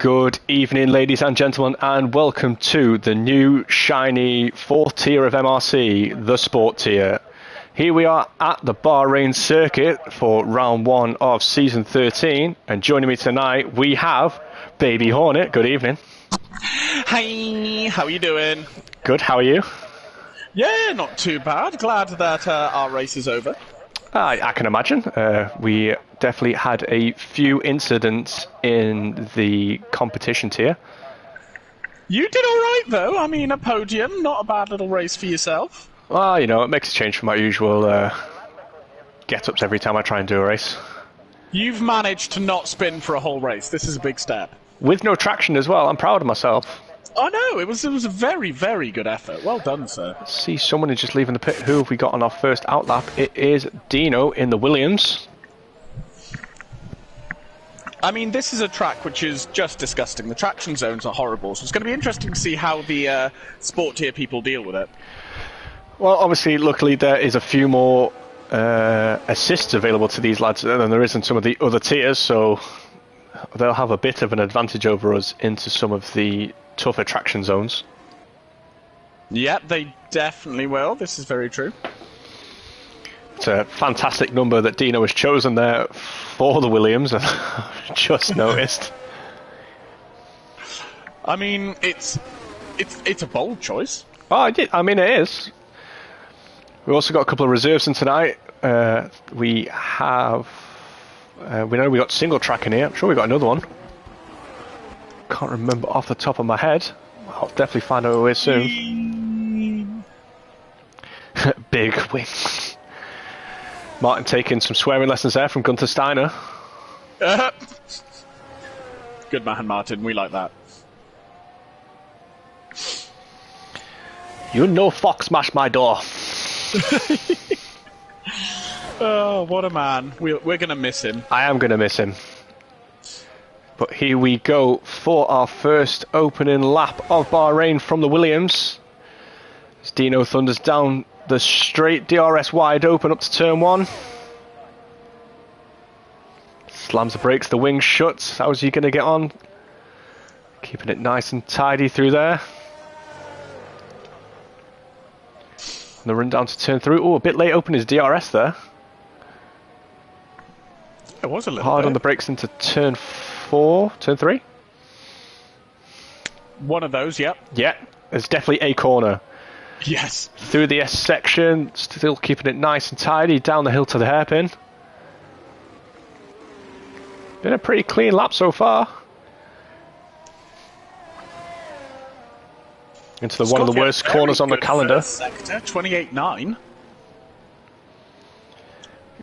Good evening, ladies and gentlemen, and welcome to the new shiny fourth tier of MRC, the Sport tier. Here we are at the Bahrain circuit for round one of season 13, and joining me tonight we have Baby Hornet. Good evening. Hi, how are you doing? Good, how are you? Yeah, not too bad. Glad that our race is over. I can imagine. We definitely had a few incidents in the competition tier. You did alright though. I mean, a podium, not a bad little race for yourself. Well, you know, it makes a change from my usual get-ups every time I try and do a race. You've managed to not spin for a whole race. This is a big step. With no traction as well. I'm proud of myself. I know, it was a very, very good effort. Well done, sir. See, someone is just leaving the pit. Who have we got on our first outlap? It is Dino in the Williams. I mean, this is a track which is just disgusting. The traction zones are horrible, so it's going to be interesting to see how the sport tier people deal with it. Well, obviously, luckily, there is a few more assists available to these lads than there is in some of the other tiers, so they'll have a bit of an advantage over us into some of the tougher traction zones. Yep, they definitely will. This is very true. It's a fantastic number that Dino has chosen there for the Williams, and I've just noticed. I mean, it's a bold choice. Oh, I mean, it is. We've also got a couple of reserves in tonight. We know we got single track in here. I'm sure we got another one. Can't remember off the top of my head. I'll definitely find out who it is soon. Big win. Martin taking some swearing lessons there from Gunther Steiner. Good man, Martin. We like that. You know, Fox smashed my door. Oh, what a man. We're going to miss him. I am going to miss him. But here we go for our first opening lap of Bahrain from the Williams. As Dino thunders down the straight, DRS wide open up to turn one. Slams the brakes, the wings shut. How's he going to get on? Keeping it nice and tidy through there. And the run down to turn three. Oh, a bit late open his DRS there. It was a little hard bit. On the brakes into turn turn three. One of those, yep. Yeah, it's definitely a corner. Yes. Through the S section, still keeping it nice and tidy, down the hill to the hairpin. Been a pretty clean lap so far. Into one of the worst corners on the calendar. Sector, 28.9.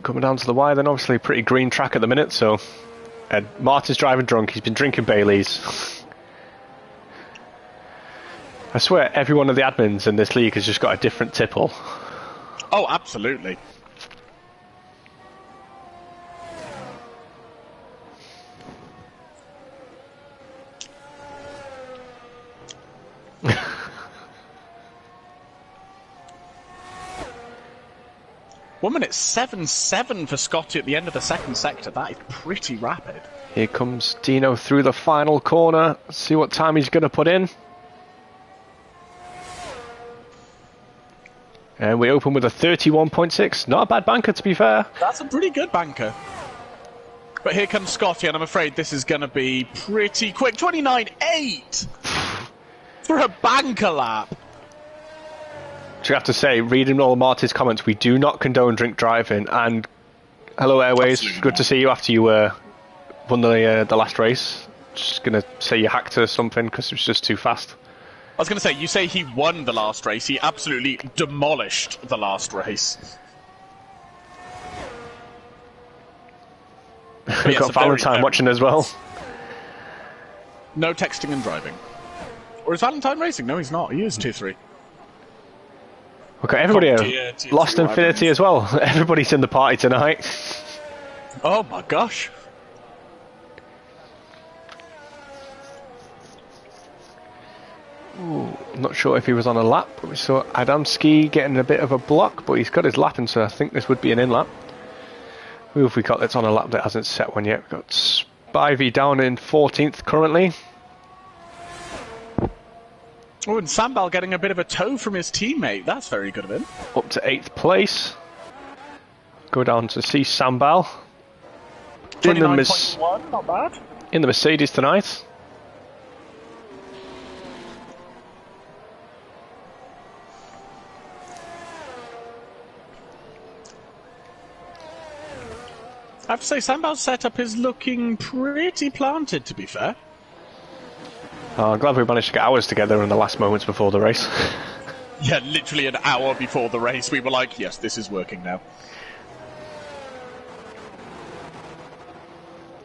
Coming down to the wire then, obviously pretty green track at the minute, so Martin's driving drunk, he's been drinking Baileys. I swear every one of the admins in this league has just got a different tipple. Oh, absolutely. One minute 7.7 for Scotty at the end of the second sector. That is pretty rapid. Here comes Dino through the final corner. See what time he's going to put in. And we open with a 31.6. Not a bad banker, to be fair. That's a pretty good banker. But here comes Scotty, and I'm afraid this is going to be pretty quick. 29.8 for a banker lap. Do you have to say, reading all Marty's comments, we do not condone drink driving. And hello, Airways. Absolutely Good not. to see you after you won the last race. Just going to say you hacked or something because it was just too fast. I was going to say, you say he won the last race. He absolutely demolished the last race. We've got Valentine watching as well. No texting and driving. Or is Valentine racing? No, he's not. He is 2-3. We've got everybody here. Lost Infinity as well. Everybody's in the party tonight. Oh my gosh. Ooh, I'm not sure if he was on a lap, but we saw Adamski getting a bit of a block, but he's got his lap in, so I think this would be an in lap. Who have we got that's on a lap that hasn't set one yet? We've got Bivey down in 14th currently. Oh, and Sambal getting a bit of a toe from his teammate. That's very good of him. Up to 8th place. Go down to see Sambal. 29.1, not bad. In the Mercedes tonight. I have to say, Sambal's setup is looking pretty planted, to be fair. Oh, I'm glad we managed to get ours together in the last moments before the race. Yeah, literally an hour before the race, we were like, yes, this is working now.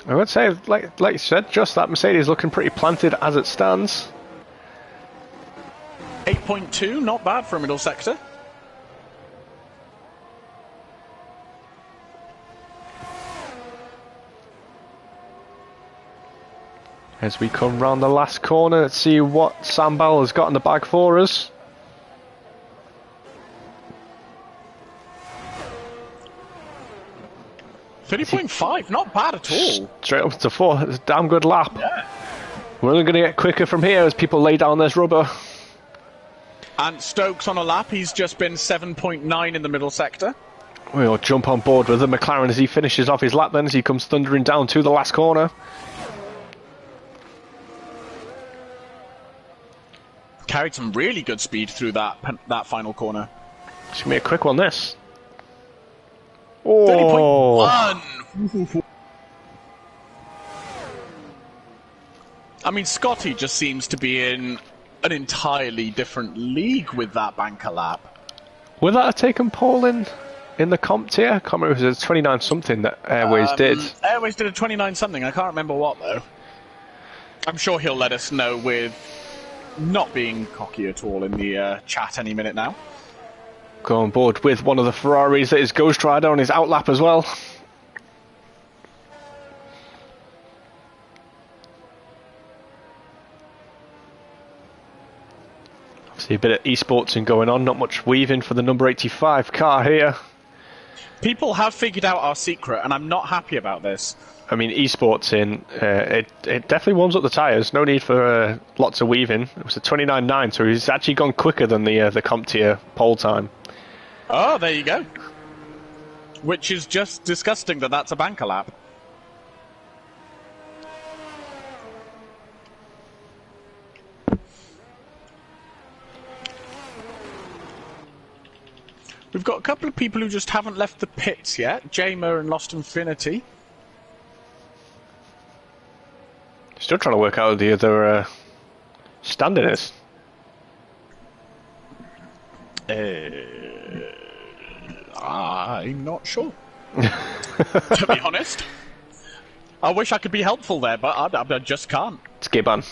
I would say, like you said, just that Mercedes looking pretty planted as it stands. 8.2, not bad for a middle sector. As we come round the last corner, let's see what Sambal has got in the bag for us. $30.5, not bad at all. Straight up to 4, it's a damn good lap. Yeah. We're only going to get quicker from here as people lay down this rubber. And Stokes on a lap, he's just been 7.9 in the middle sector. We'll jump on board with the McLaren as he finishes off his lap then, as he comes thundering down to the last corner. Carried some really good speed through that final corner. It's going to be a quick one, this. Oh. 30.1! I mean, Scotty just seems to be in an entirely different league with that banker lap. Would that have taken pole in the comp tier? I can't remember, it was a 29 something that Airways did. Airways did a 29 something, I can't remember what though. I'm sure he'll let us know with not being cocky at all in the chat any minute now. Go on board with one of the Ferraris that is Ghost Rider on his outlap as well. See a bit of esportsing going on, not much weaving for the number 85 car here. People have figured out our secret, and I'm not happy about this. I mean, esportsing, it definitely warms up the tyres. No need for lots of weaving. It was a 29.9, so he's actually gone quicker than the comp tier pole time. Oh, there you go. Which is just disgusting that that's a banker lap. We've got a couple of people who just haven't left the pits yet. Jamer and Lost Infinity. Still trying to work out who the other standing is. I'm not sure. To be honest. I wish I could be helpful there, but I just can't. It's Giban.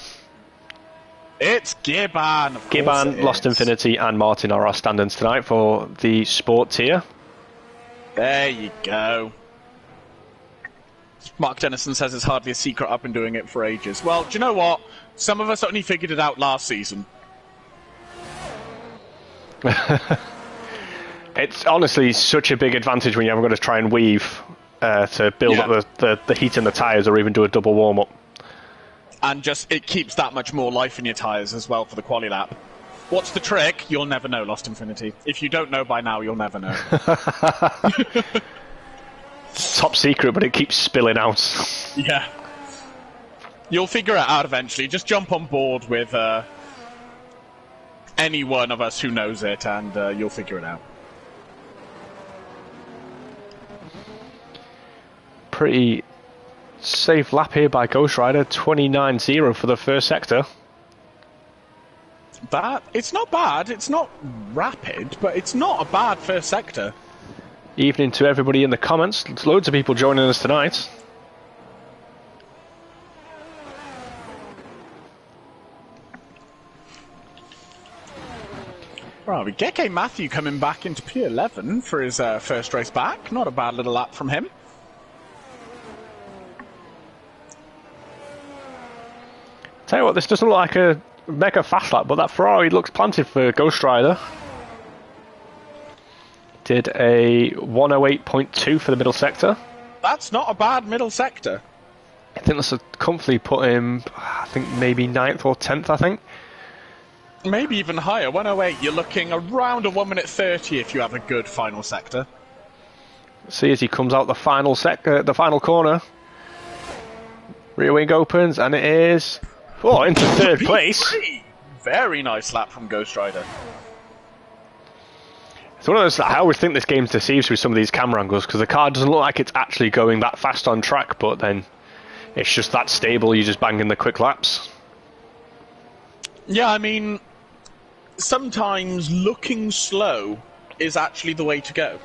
It's Giban. Giban, Lost Infinity, and Martin are our stand-ins tonight for the sport tier. There you go. Mark Dennison says it's hardly a secret. I've been doing it for ages. Well, do you know what? Some of us only figured it out last season. It's honestly such a big advantage when you haven't got to try and weave to build up the heat in the tyres or even do a double warm-up. And just, it keeps that much more life in your tyres as well for the quali lap. What's the trick? You'll never know, Lost Infinity. If you don't know by now, you'll never know. Top secret, but it keeps spilling out. Yeah. You'll figure it out eventually. Just jump on board with any one of us who knows it, and you'll figure it out. Pretty safe lap here by Ghost Rider, 29.0 for the first sector. It's not bad. It's not rapid, but it's not a bad first sector. Evening to everybody in the comments. There's loads of people joining us tonight. Right, we get Matthew coming back into P11 for his first race back. Not a bad little lap from him. Tell you what, this doesn't look like a mega fast lap, but that Ferrari looks planted for Ghost Rider. Did a 108.2 for the middle sector. That's not a bad middle sector. I think this will comfortably put him, I think, maybe 9th or 10th, I think. Maybe even higher. 108, you're looking around a 1 minute 30 if you have a good final sector. See as he comes out the final the final corner. Rear wing opens, and it is into third place. Very nice lap from Ghost Rider. It's one of those. I always think this game deceives with some of these camera angles because the car doesn't look like it's actually going that fast on track, but then it's just that stable. You're just banging the quick laps. Yeah, I mean, sometimes looking slow is actually the way to go.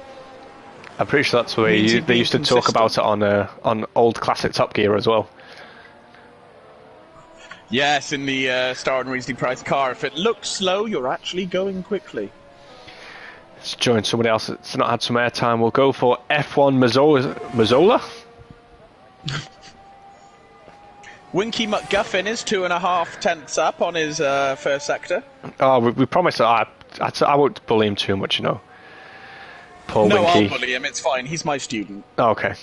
I'm pretty sure that's the way they used to talk about it on old classic Top Gear as well. Yes, in the Star and Reasonably Priced car, if it looks slow, you're actually going quickly. Let's join somebody else that's not had some airtime. We'll go for F1 Mazzola? Winky McGuffin is 2.5 tenths up on his first sector. Oh, we promised that I won't bully him too much, you know. Poor no, Winky. I'll bully him, it's fine, he's my student. Oh, okay.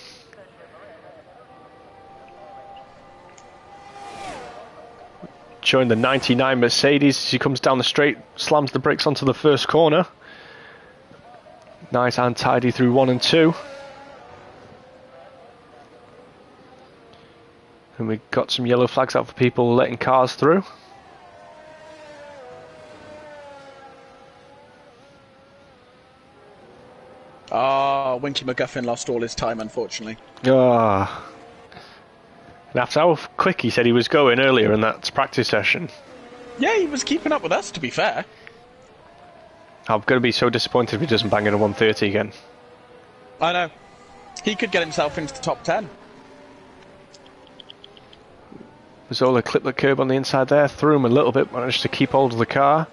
Showing the 99 Mercedes as he comes down the straight, slams the brakes onto the first corner. Nice and tidy through 1 and 2. And we got some yellow flags out for people letting cars through. Ah, Winky McGuffin lost all his time, unfortunately. Ah. That's how quick he said he was going earlier in that practice session. Yeah, he was keeping up with us, to be fair. I'm going to be so disappointed if he doesn't bang in a 130 again. I know. He could get himself into the top 10. Mazzola clipped the curb on the inside there, threw him a little bit, managed to keep hold of the car.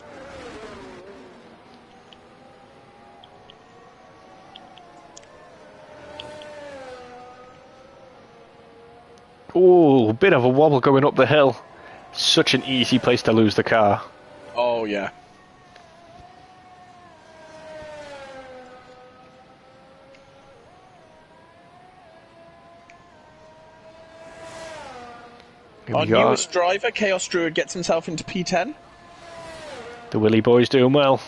Ooh, bit of a wobble going up the hill. Such an easy place to lose the car. Oh, yeah. Our newest driver, Chaos Druid, gets himself into P10. The Willy boy's doing well.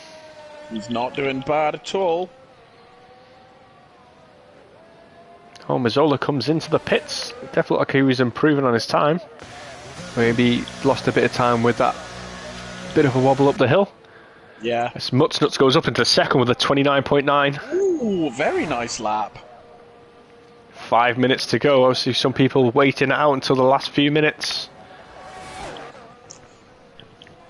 He's not doing bad at all. Oh, Mazzola comes into the pits. Definitely looked like he was improving on his time. Maybe lost a bit of time with that bit of a wobble up the hill. Yeah. As Mutsnuts goes up into second with a 29.9. Ooh, very nice lap. 5 minutes to go. Obviously, some people waiting it out until the last few minutes.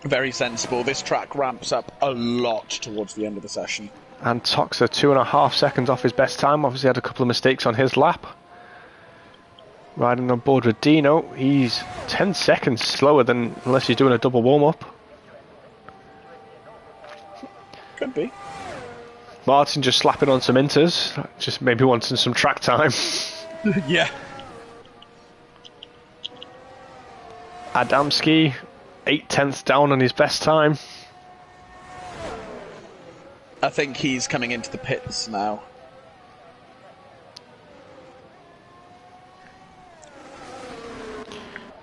Very sensible. This track ramps up a lot towards the end of the session. And Toxa 2.5 seconds off his best time. Obviously had a couple of mistakes on his lap. Riding on board with Dino. He's 10 seconds slower than unless he's doing a double warm-up. Could be. Martin just slapping on some inters. Just maybe wanting some track time. Yeah. Adamski 8/10 down on his best time. I think he's coming into the pits now.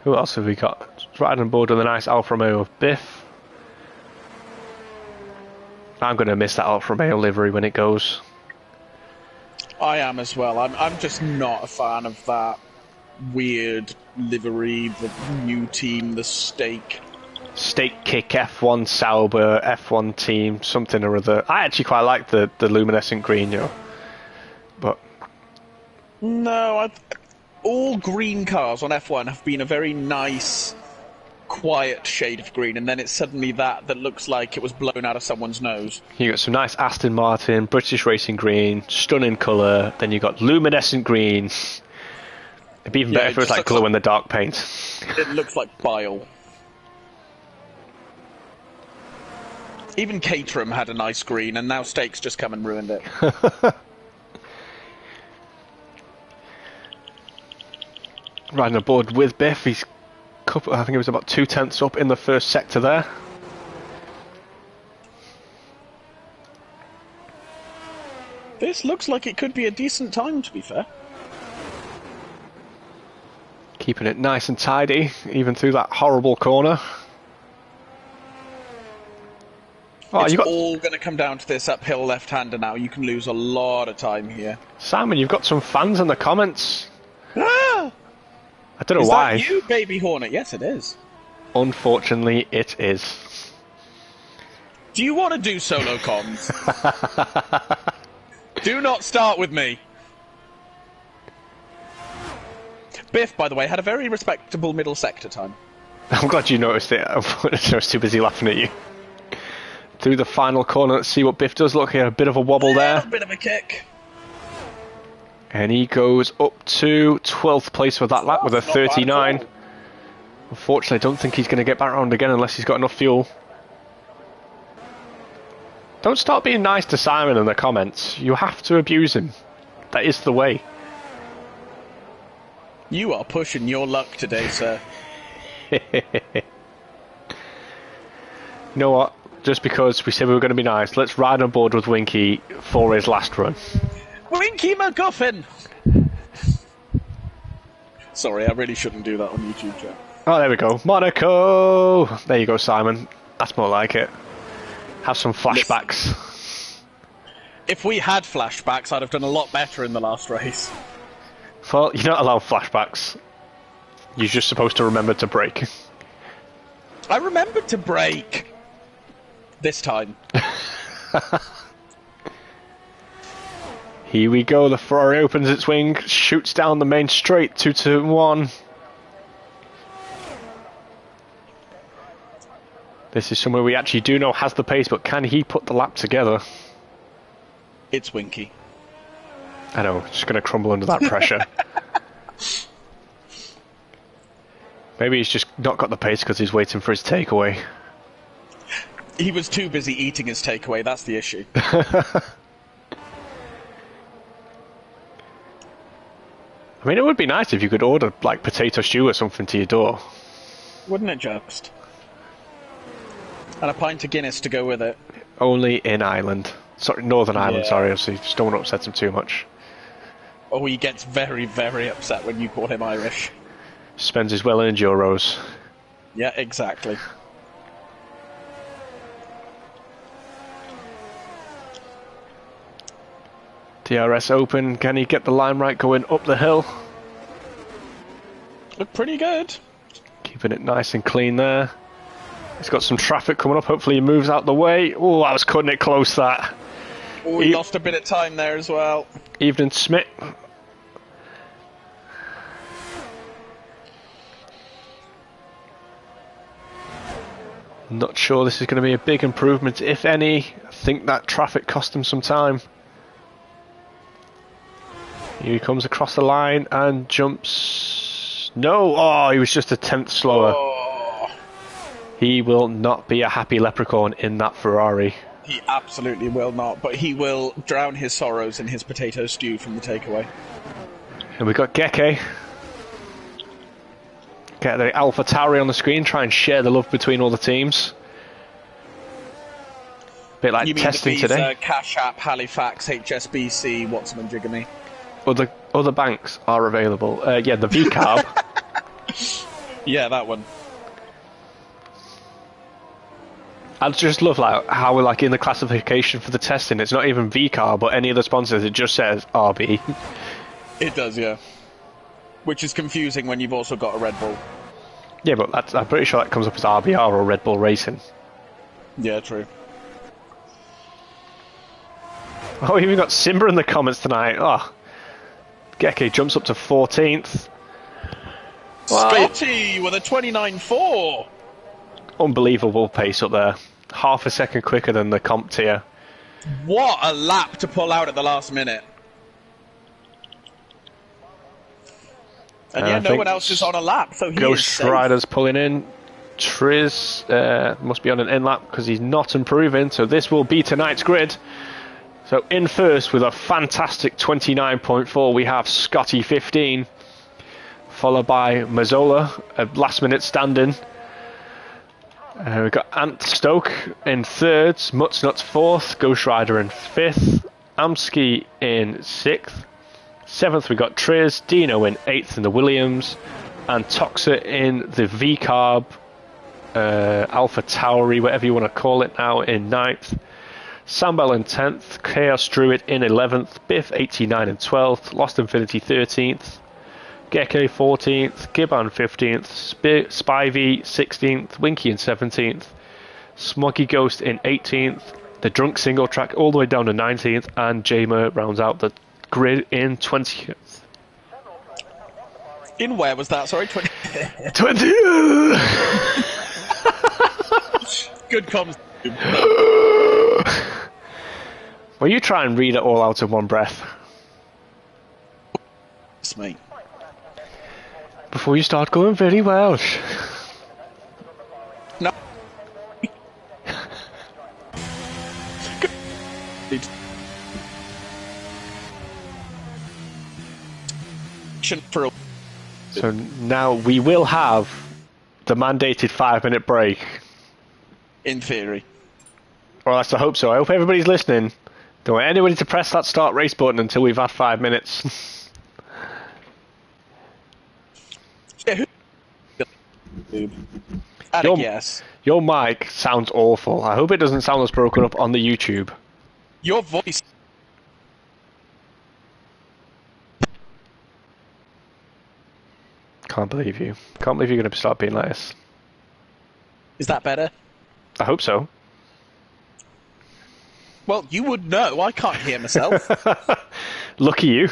Who else have we got? Riding on board with a nice Alfa Romeo of Biff. I'm going to miss that Alfa Romeo livery when it goes. I am as well. I'm just not a fan of that weird livery, the new team, the stake. Stake Kick F1 Sauber, F1 team, something or other. I actually quite like the luminescent green, you know. But no, all green cars on F1 have been a very nice, quiet shade of green, and then it's suddenly that looks like it was blown out of someone's nose. you got some nice Aston Martin, British Racing green, stunning colour. Then you got luminescent green. It'd be even better if it was like glow in the dark paint. It looks like bile. Even Caterham had a nice green, and now Stake's just come and ruined it. Riding aboard with Biff, he's I think it was about 2/10 up in the first sector there. Keep Keeping it nice and tidy, even through that horrible corner. Oh, it's all going to come down to this uphill left-hander now. You can lose a lot of time here. Simon, you've got some fans in the comments. Ah! I don't know why. Is that you, Baby Hornet? Yes, it is. Unfortunately, it is. Do you want to do solo comms? Do not start with me. Biff, by the way, had a very respectable middle sector time. I'm glad you noticed it. I was too busy laughing at you. Through the final corner, let's see what Biff does. Look here, a bit of a wobble there. A bit of a kick. And he goes up to 12th place for that lap with a 39. Unfortunately, I don't think he's going to get back around again unless he's got enough fuel. Don't start being nice to Simon in the comments. You have to abuse him. That is the way. You are pushing your luck today, sir. You know what? Just because we said we were going to be nice, let's ride on board with Winky for his last run. Winky McGuffin! Sorry, I really shouldn't do that on YouTube, chat. Oh, there we go. Monaco! There you go, Simon. That's more like it. Have some flashbacks. If we had flashbacks, I'd have done a lot better in the last race. Well, you're not allowed flashbacks. You're just supposed to remember to brake. I remembered to brake. This time. Here we go. The Ferrari opens its wing, shoots down the main straight, 2-1. This is somewhere we actually do know has the pace, but can he put the lap together? It's Winky. I know, just going to crumble under that pressure. Maybe he's just not got the pace because he's waiting for his takeaway. He was too busy eating his takeaway, that's the issue. I mean, it would be nice if you could order, like, potato stew or something to your door. Wouldn't it just? And a pint of Guinness to go with it. Only in Ireland. Sorry, Northern Ireland, sorry, obviously. Just don't want to upset him too much. Oh, he gets very, very upset when you call him Irish. Spends his well-earned euros. Yeah, exactly. DRS open. Can he get the line right going up the hill? Look pretty good. Keeping it nice and clean there. He's got some traffic coming up. Hopefully he moves out the way. Oh, I was cutting it close, that. Oh, he lost a bit of time there as well. Evening, Smith. Not sure this is going to be a big improvement, if any. I think that traffic cost him some time. Here he comes across the line and jumps. No! Oh, he was just a tenth slower. Oh. He will not be a happy leprechaun in that Ferrari. He absolutely will not, but he will drown his sorrows in his potato stew from the takeaway. And we've got Geke. Get the Alpha Tauri on the screen, try and share the love between all the teams. Bit like testing today. Cash App, Halifax, HSBC, Watson and Jigamy. Other banks are available. Yeah, the VCARB. Yeah, that one. I just love how we're like in the classification for the testing. It's not even VCARB, but any of the sponsors. It just says RB. It does, yeah. Which is confusing when you've also got a Red Bull. Yeah, but I'm pretty sure that comes up as RBR or Red Bull Racing. Yeah, true. Oh, we even got Simba in the comments tonight. Oh, Geke jumps up to 14th. Scotty with a 29.4. Unbelievable pace up there. Half a second quicker than the comp tier. What a lap to pull out at the last minute. And yeah, no one else is on a lap, so he Ghost Rider's pulling in. Triz must be on an in lap because he's not improving, so this will be tonight's grid. So in first with a fantastic 29.4 we have Scotty 15, followed by Mazzola, a last minute stand-in. We've got Ant Stoke in third, Mutsnuts fourth, Ghost Rider in fifth, Amsky in sixth. Seventh we got Triz, Dino in eighth in the Williams, and Toxa in the V-Carb, Alpha Tauri, whatever you want to call it now, in 9th. Sambel in 10th, Chaos Druid in 11th, Biff 89 and 12th, Lost Infinity 13th, Gecko 14th, Gibbon 15th, Spivey 16th, Winky in 17th, Smoggy Ghost in 18th, the Drunk Single Track all the way down to 19th, and Jamer rounds out the grid in 20th. In where was that? Sorry, 20. 20! Good comms. Well, you try and read it all out in one breath. It's me. Before you start going very Welsh. No. For a So now we will have the mandated 5-minute break. in theory. Well, that's I hope so. I hope everybody's listening. Don't want anybody to press that start race button until we've had 5 minutes. Yeah, yes. Your mic sounds awful. I hope it doesn't sound as broken up on the YouTube. Your voice. Can't believe you. Can't believe you're going to start being like this. Is that better? I hope so. Well, you would know. I can't hear myself. Lucky you.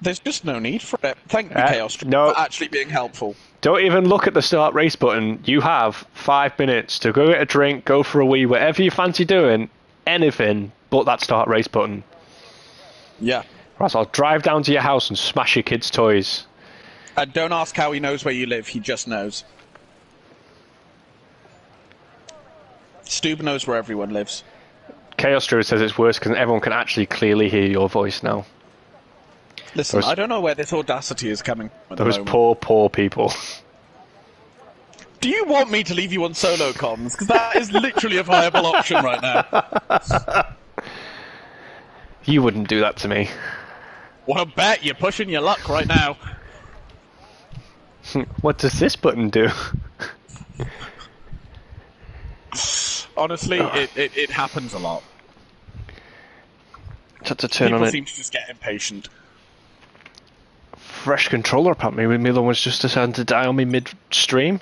There's just no need for it. Thank you, Chaos, no. for actually being helpful. Don't even look at the start race button. You have 5 minutes to go get a drink, go for a wee, whatever you fancy doing. Anything but that start race button. Yeah. Right, so I'll drive down to your house and smash your kids' toys. And don't ask how he knows where you live. He just knows. Stube knows where everyone lives. Chaos Druid says it's worse because everyone can actually clearly hear your voice now. Listen, I don't know where this audacity is coming from. Those poor, poor people. Do you want me to leave you on solo comms? Because that is literally a viable option right now. You wouldn't do that to me. Well, I bet you're pushing your luck right now. What does this button do? Honestly, it happens a lot. Just to turn People on it. seem to just get impatient. Fresh controller apparently. My other one's just decided to die on me mid-stream.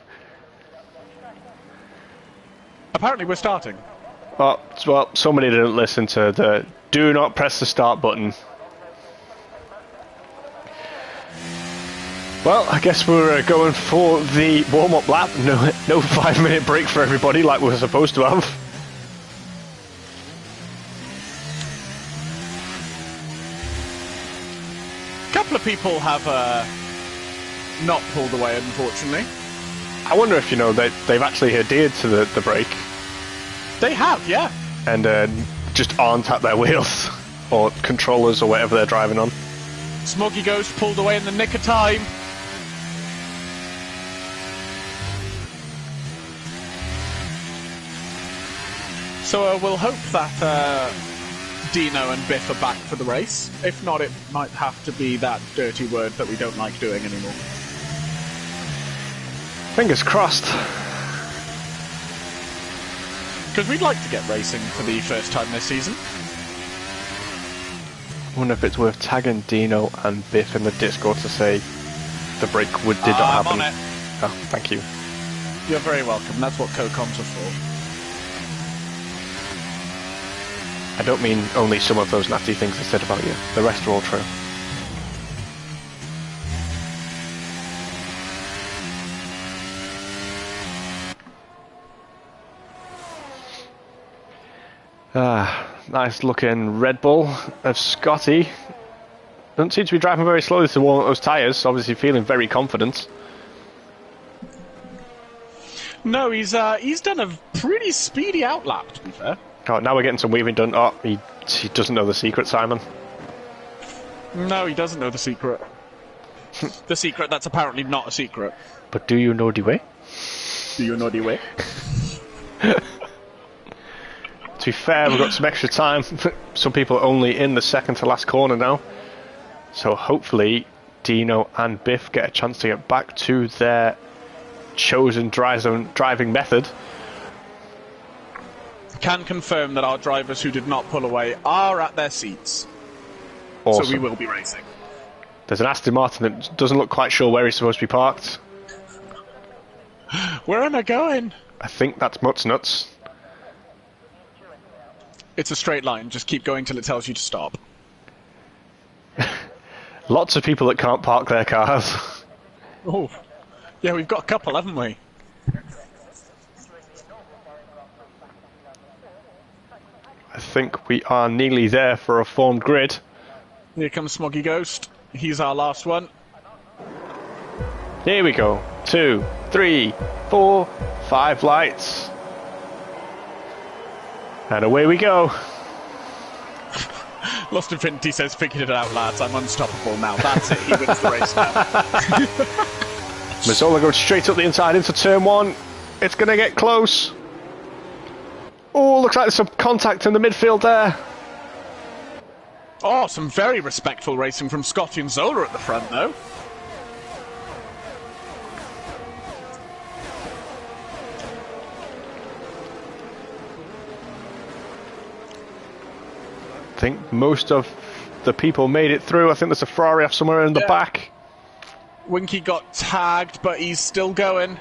Apparently we're starting. Well, somebody didn't listen to the do not press the start button. Well, I guess we're going for the warm-up lap. No 5-minute break for everybody like we're supposed to have. A couple of people have not pulled away, unfortunately. I wonder if, they've actually adhered to the break. They have, yeah. And just aren't at their wheels. Or controllers or whatever they're driving on. Smoggy Ghost pulled away in the nick of time. So we'll hope that Dino and Biff are back for the race. If not, it might have to be that dirty word that we don't like doing anymore. Fingers crossed. Because we'd like to get racing for the first time this season. I wonder if it's worth tagging Dino and Biff in the Discord to say the break did not happen. I'm on it. Oh, thank you. You're very welcome. That's what co-coms are for. I don't mean only some of those nasty things I said about you. The rest are all true. Nice looking Red Bull of Scotty. Doesn't seem to be driving very slowly to warm up those tyres, obviously feeling very confident. No, he's done a pretty speedy outlap, to be fair. Oh, now we're getting some weaving done. Oh, he doesn't know the secret, Simon. No, he doesn't know the secret. The secret that's apparently not a secret. But do you know the way? Do you know the way? To be fair, we've got some extra time. Some people are only in the second to last corner now. So hopefully Dino and Biff get a chance to get back to their chosen driving method. Can confirm that our drivers who did not pull away are at their seats. Awesome. So we will be racing. There's an Aston Martin that doesn't look quite sure where he's supposed to be parked. Where am I going? I think that's Mutt's Nuts. It's a straight line. Just keep going till it tells you to stop. Lots of people that can't park their cars. Oh, yeah, we've got a couple, haven't we? I think we are nearly there for a formed grid. Here comes Smoggy Ghost. He's our last one. Here we go. 2, 3, 4, 5 lights. And away we go. Lost Infinity says, figured it out, lads. I'm unstoppable now. That's it. He wins the race now. Mazzola goes straight up the inside into turn 1. It's going to get close. Oh, looks like there's some contact in the midfield there. Oh, some very respectful racing from Scotty and Zola at the front, though. I think most of the people made it through. I think there's a Ferrari off somewhere in the back. Winky got tagged, but he's still going.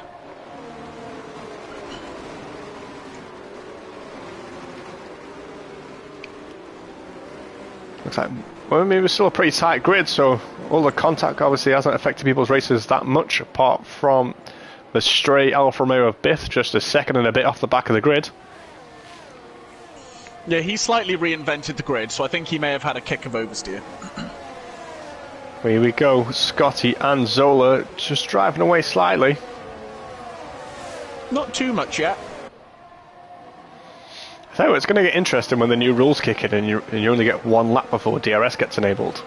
Looks like, well, I mean, it was still a pretty tight grid, so all the contact obviously hasn't affected people's races that much, apart from the stray Alfa Romeo of Biff, just a second and a bit off the back of the grid. Yeah, he slightly reinvented the grid, so I think he may have had a kick of oversteer. Here we go, Scotty and Zola just driving away slightly. Not too much yet. So it's going to get interesting when the new rules kick in and you only get one lap before DRS gets enabled.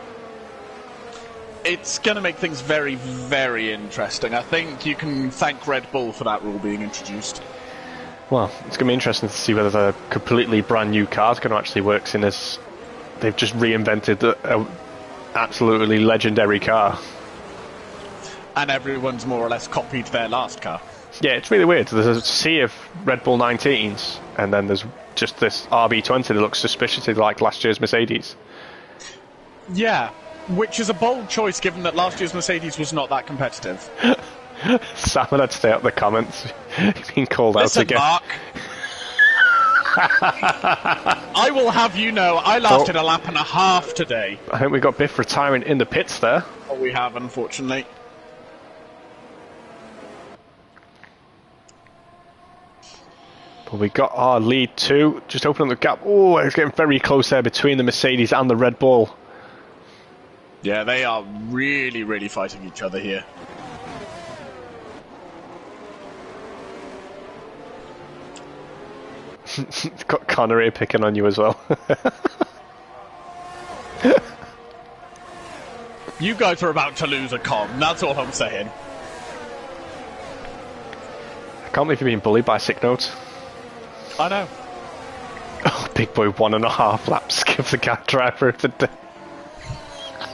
It's going to make things very, very interesting. I think you can thank Red Bull for that rule being introduced. Well, it's going to be interesting to see whether the completely brand new car is going to actually work, seeing as they've just reinvented an absolutely legendary car. And everyone's more or less copied their last car. Yeah, it's really weird. There's a sea of Red Bull 19s, and then there's just this RB20 that looks suspiciously like last year's Mercedes. Yeah, which is a bold choice given that last year's Mercedes was not that competitive. Sam had to stay out the comments. He's been called out again. Mark. I will have you know, I lasted a lap and a half today. I think we got Biff retiring in the pits there. Oh, we have, unfortunately. But we got our lead too, just opening the gap. Oh, it's getting very close there between the Mercedes and the Red Bull. Yeah, they are really, really fighting each other here. It's got Connor here picking on you as well. You guys are about to lose a con, that's all I'm saying. I can't believe you're being bullied by Sick Note. I know. Oh, big boy, 1.5 laps. Give the car driver the day.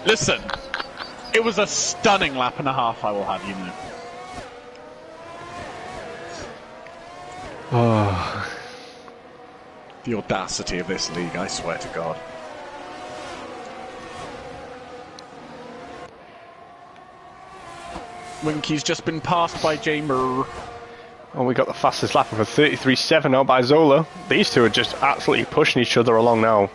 Listen, it was a stunning lap and a half, I will have you know. Oh. The audacity of this league, I swear to God. Winky's just been passed by Jamer. Oh, we got the fastest lap of a 33.7 now by Zola. These two are just absolutely pushing each other along now.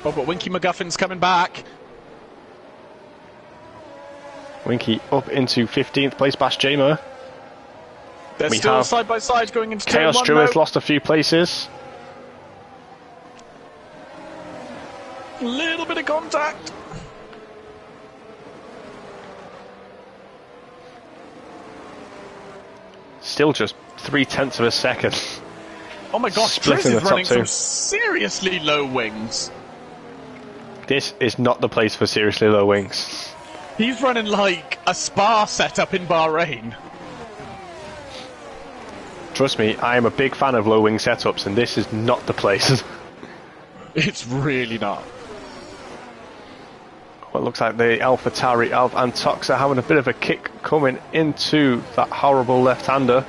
Oh, but Winky McGuffin's coming back. Winky up into 15th place past Jamer. They're still side by side going into turn Chaos one. Druid lost a few places. A little bit of contact. Still just 0.3 of a second. Oh my gosh, Prix is running some seriously low wings. This is not the place for seriously low wings. He's running like a spa setup in Bahrain. Trust me, I am a big fan of low wing setups, and this is not the place. It's really not. Well, it looks like the AlphaTauri and Tox are having a bit of a kick coming into that horrible left-hander.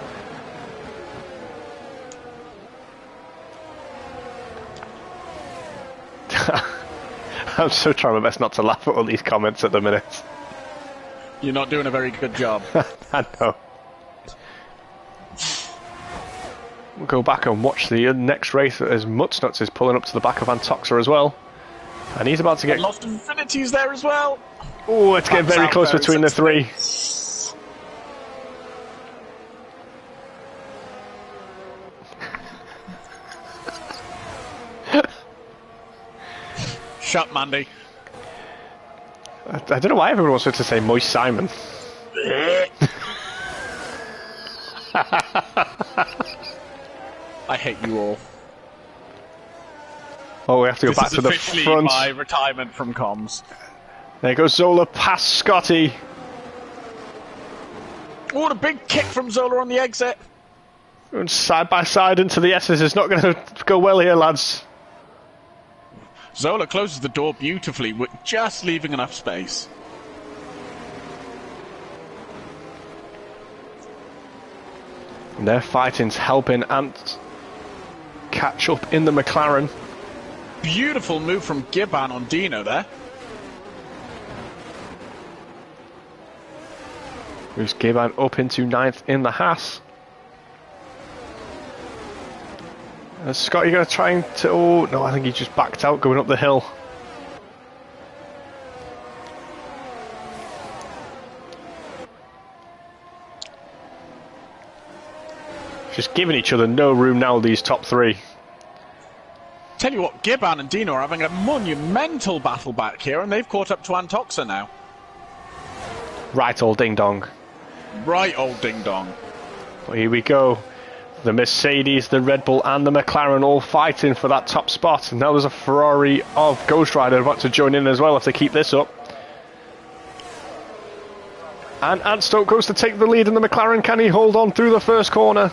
I'm so trying my best not to laugh at all these comments at the minute. You're not doing a very good job. I know. We'll go back and watch the next race as Mutsnuts is pulling up to the back of Antoxa as well. And he's about to get... Lost Infinity's there as well. Oh, it's getting very close between the three. Shut, Mandy. I don't know why everyone wants to say Moist Simon. I hate you all. Oh, we have to go back to the This is front. my retirement from comms. There goes Zola past Scotty. Oh, a big kick from Zola on the exit. And side by side into the S's is not going to go well here, lads. Zola closes the door beautifully, with just leaving enough space. And their fighting's helping Ant catch up in the McLaren. Beautiful move from Gibbon on Dino there. Moves Gibbon up into 9th in the Haas. Scott, you going to try to... Oh, no, I think he just backed out going up the hill. Just giving each other no room now, these top three. Tell you what, Gibbon and Dino are having a monumental battle back here, and they've caught up to Antoxa now. Right, old ding-dong. Right, old ding-dong. Well, here we go. The Mercedes, the Red Bull and the McLaren all fighting for that top spot. And now there's a Ferrari of Ghost Rider about to join in as well if they keep this up. And Ant Stoke goes to take the lead in the McLaren. Can he hold on through the first corner?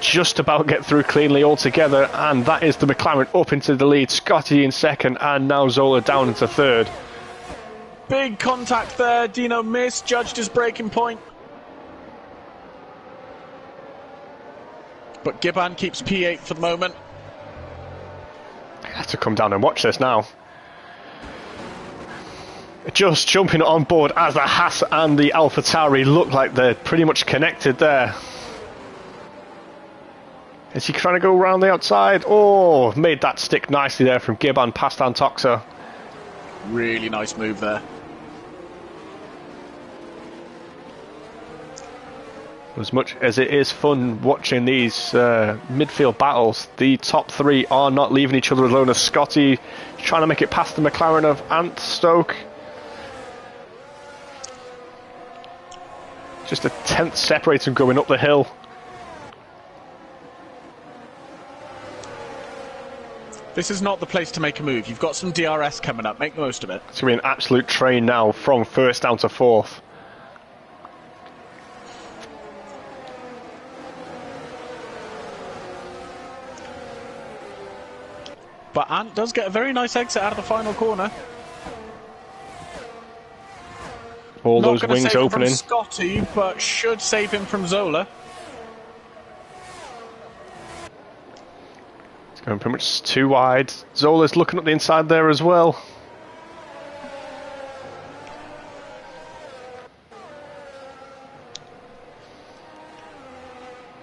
Just about get through cleanly altogether. And that is the McLaren up into the lead. Scotty in second and now Zola down into third. Big contact there. Dino misjudged his braking point. But Gibbon keeps P8 for the moment. I have to come down and watch this now. Just jumping on board as the Haas and the AlphaTauri look like they're pretty much connected there. Is he trying to go around the outside? Oh, made that stick nicely there from Gibbon past Antoxa. Really nice move there. As much as it is fun watching these midfield battles, the top three are not leaving each other alone as Scotty trying to make it past the McLaren of Ant Stoke. Just a tenth separating going up the hill. This is not the place to make a move. You've got some DRS coming up. Make the most of it. It's going to be an absolute train now from first down to fourth. But Ant does get a very nice exit out of the final corner. All Not those gonna wings save him opening. from Scotty, but should save him from Zola. It's going pretty much too wide. Zola's looking up the inside there as well.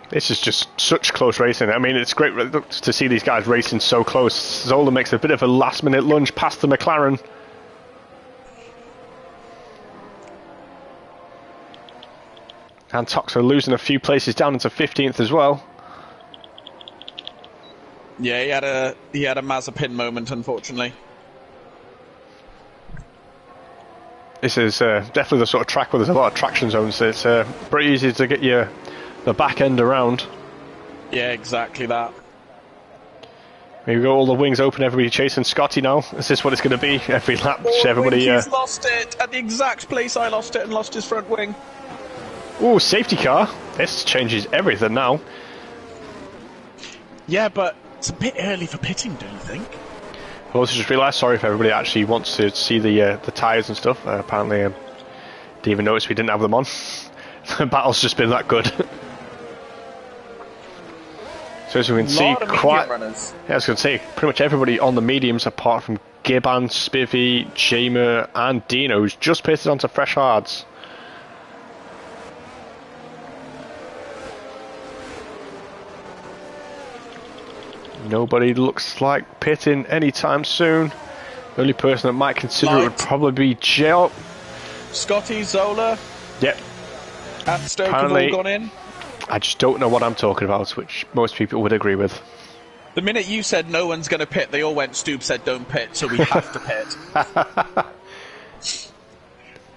This is just such close racing. I mean, it's great to see these guys racing so close. Zola makes a bit of a last-minute lunge past the McLaren. And Toxa losing a few places down into 15th as well. Yeah, he had a Mazepin moment, unfortunately. This is definitely the sort of track where there's a lot of traction zones. It's pretty easy to get the back end around. Yeah, exactly that. Here we go, all the wings open, everybody chasing Scotty now. Is this what it's going to be? Every lap, everybody... He's lost it at the exact place I lost it and lost his front wing. Ooh, safety car. This changes everything now. Yeah, but it's a bit early for pitting, don't you think? I also just realised, sorry if everybody actually wants to see the tyres and stuff. Apparently, didn't even notice we didn't have them on. The battle's just been that good. So as we can see, quite. Runners. Yeah, I was going to say, pretty much everybody on the mediums, apart from Gibbon, Spivey, Jamer, and Dino, who's just pitted onto fresh hards. Nobody looks like pitting anytime soon. The only person that might consider it would probably be Jill. Scotty, Zola. Yep. And Stoke have all gone in. I just don't know what I'm talking about, which most people would agree with. The minute you said no one's going to pit, they all went, Stoob said don't pit, so we have to pit.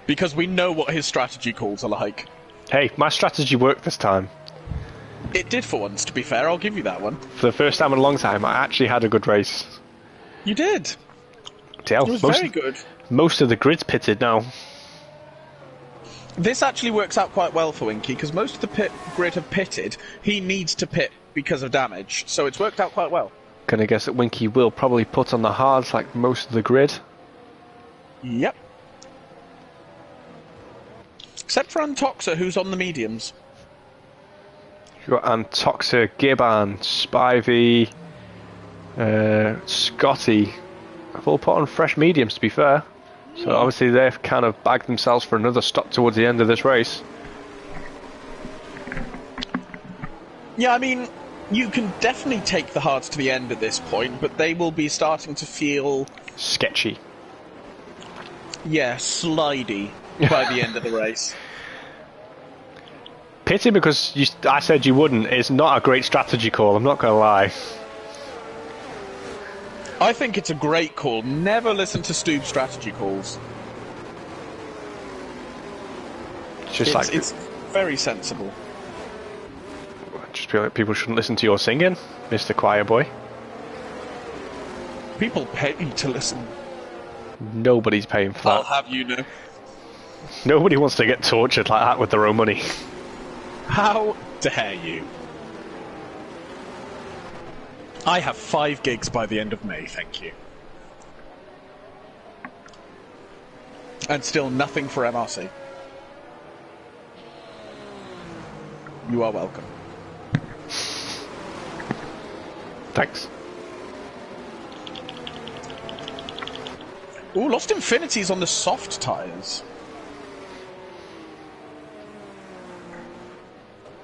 Because we know what his strategy calls are like. Hey, my strategy worked this time. It did for once, to be fair, I'll give you that one. For the first time in a long time, I actually had a good race. You did. It was very good. Most of the grid's pitted now. This actually works out quite well for Winky, because most of the grid have pitted. He needs to pit because of damage, so it's worked out quite well. Gonna guess that Winky will probably put on the hards like most of the grid. Yep. Except for Antoxa, who's on the mediums. You've got Antoxa, Gibbon, Spivey, Scotty. Have all put on fresh mediums, to be fair. So obviously they've kind of bagged themselves for another stop towards the end of this race. Yeah, I mean, you can definitely take the hards to the end at this point, but they will be starting to feel... sketchy. Yeah, slidey by the end of the race. Pity because I said you wouldn't. It's not a great strategy call, I'm not going to lie. I think it's a great call. Never listen to Stoob strategy calls. It's very sensible. I just feel like people shouldn't listen to your singing, Mr. Choir Boy. People pay to listen. Nobody's paying for that. I'll have you know. Nobody wants to get tortured like that with their own money. How dare you? I have 5 gigs by the end of May, thank you. And still nothing for MRC. You are welcome. Thanks. Ooh, Lost Infinity's on the soft tyres.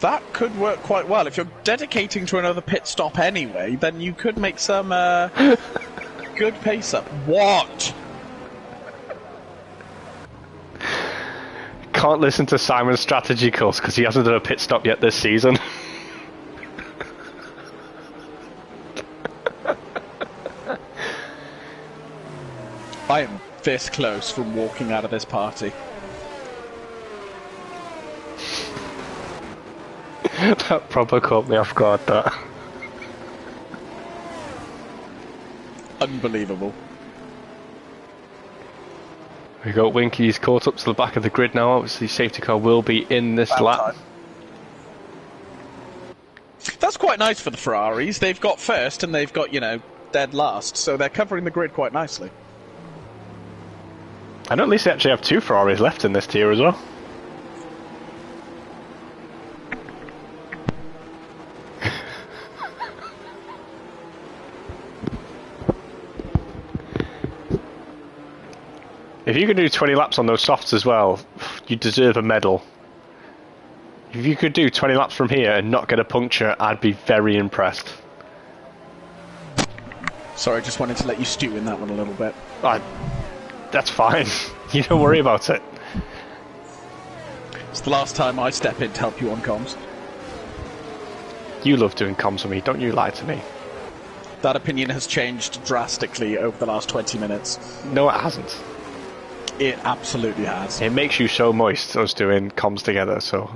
That could work quite well. If you're dedicating to another pit stop anyway, then you could make some good pace up. What? Can't listen to Simon's strategy calls because he hasn't done a pit stop yet this season. I am this close from walking out of this party. That proper caught me off guard, that. Unbelievable. We got Winky's caught up to the back of the grid now. Obviously, safety car will be in this lap. Time. That's quite nice for the Ferraris. They've got first and they've got, you know, dead last. So they're covering the grid quite nicely. And at least they actually have 2 Ferraris left in this tier as well. If you could do 20 laps on those softs as well, you deserve a medal. If you could do 20 laps from here and not get a puncture, I'd be very impressed. Sorry, just wanted to let you stew in that one a little bit. That's fine. You don't worry about it. It's the last time I step in to help you on comms. You love doing comms with me, don't you lie to me. That opinion has changed drastically over the last 20 minutes. No, it hasn't. It absolutely has. It makes you so moist, us doing comms together, so...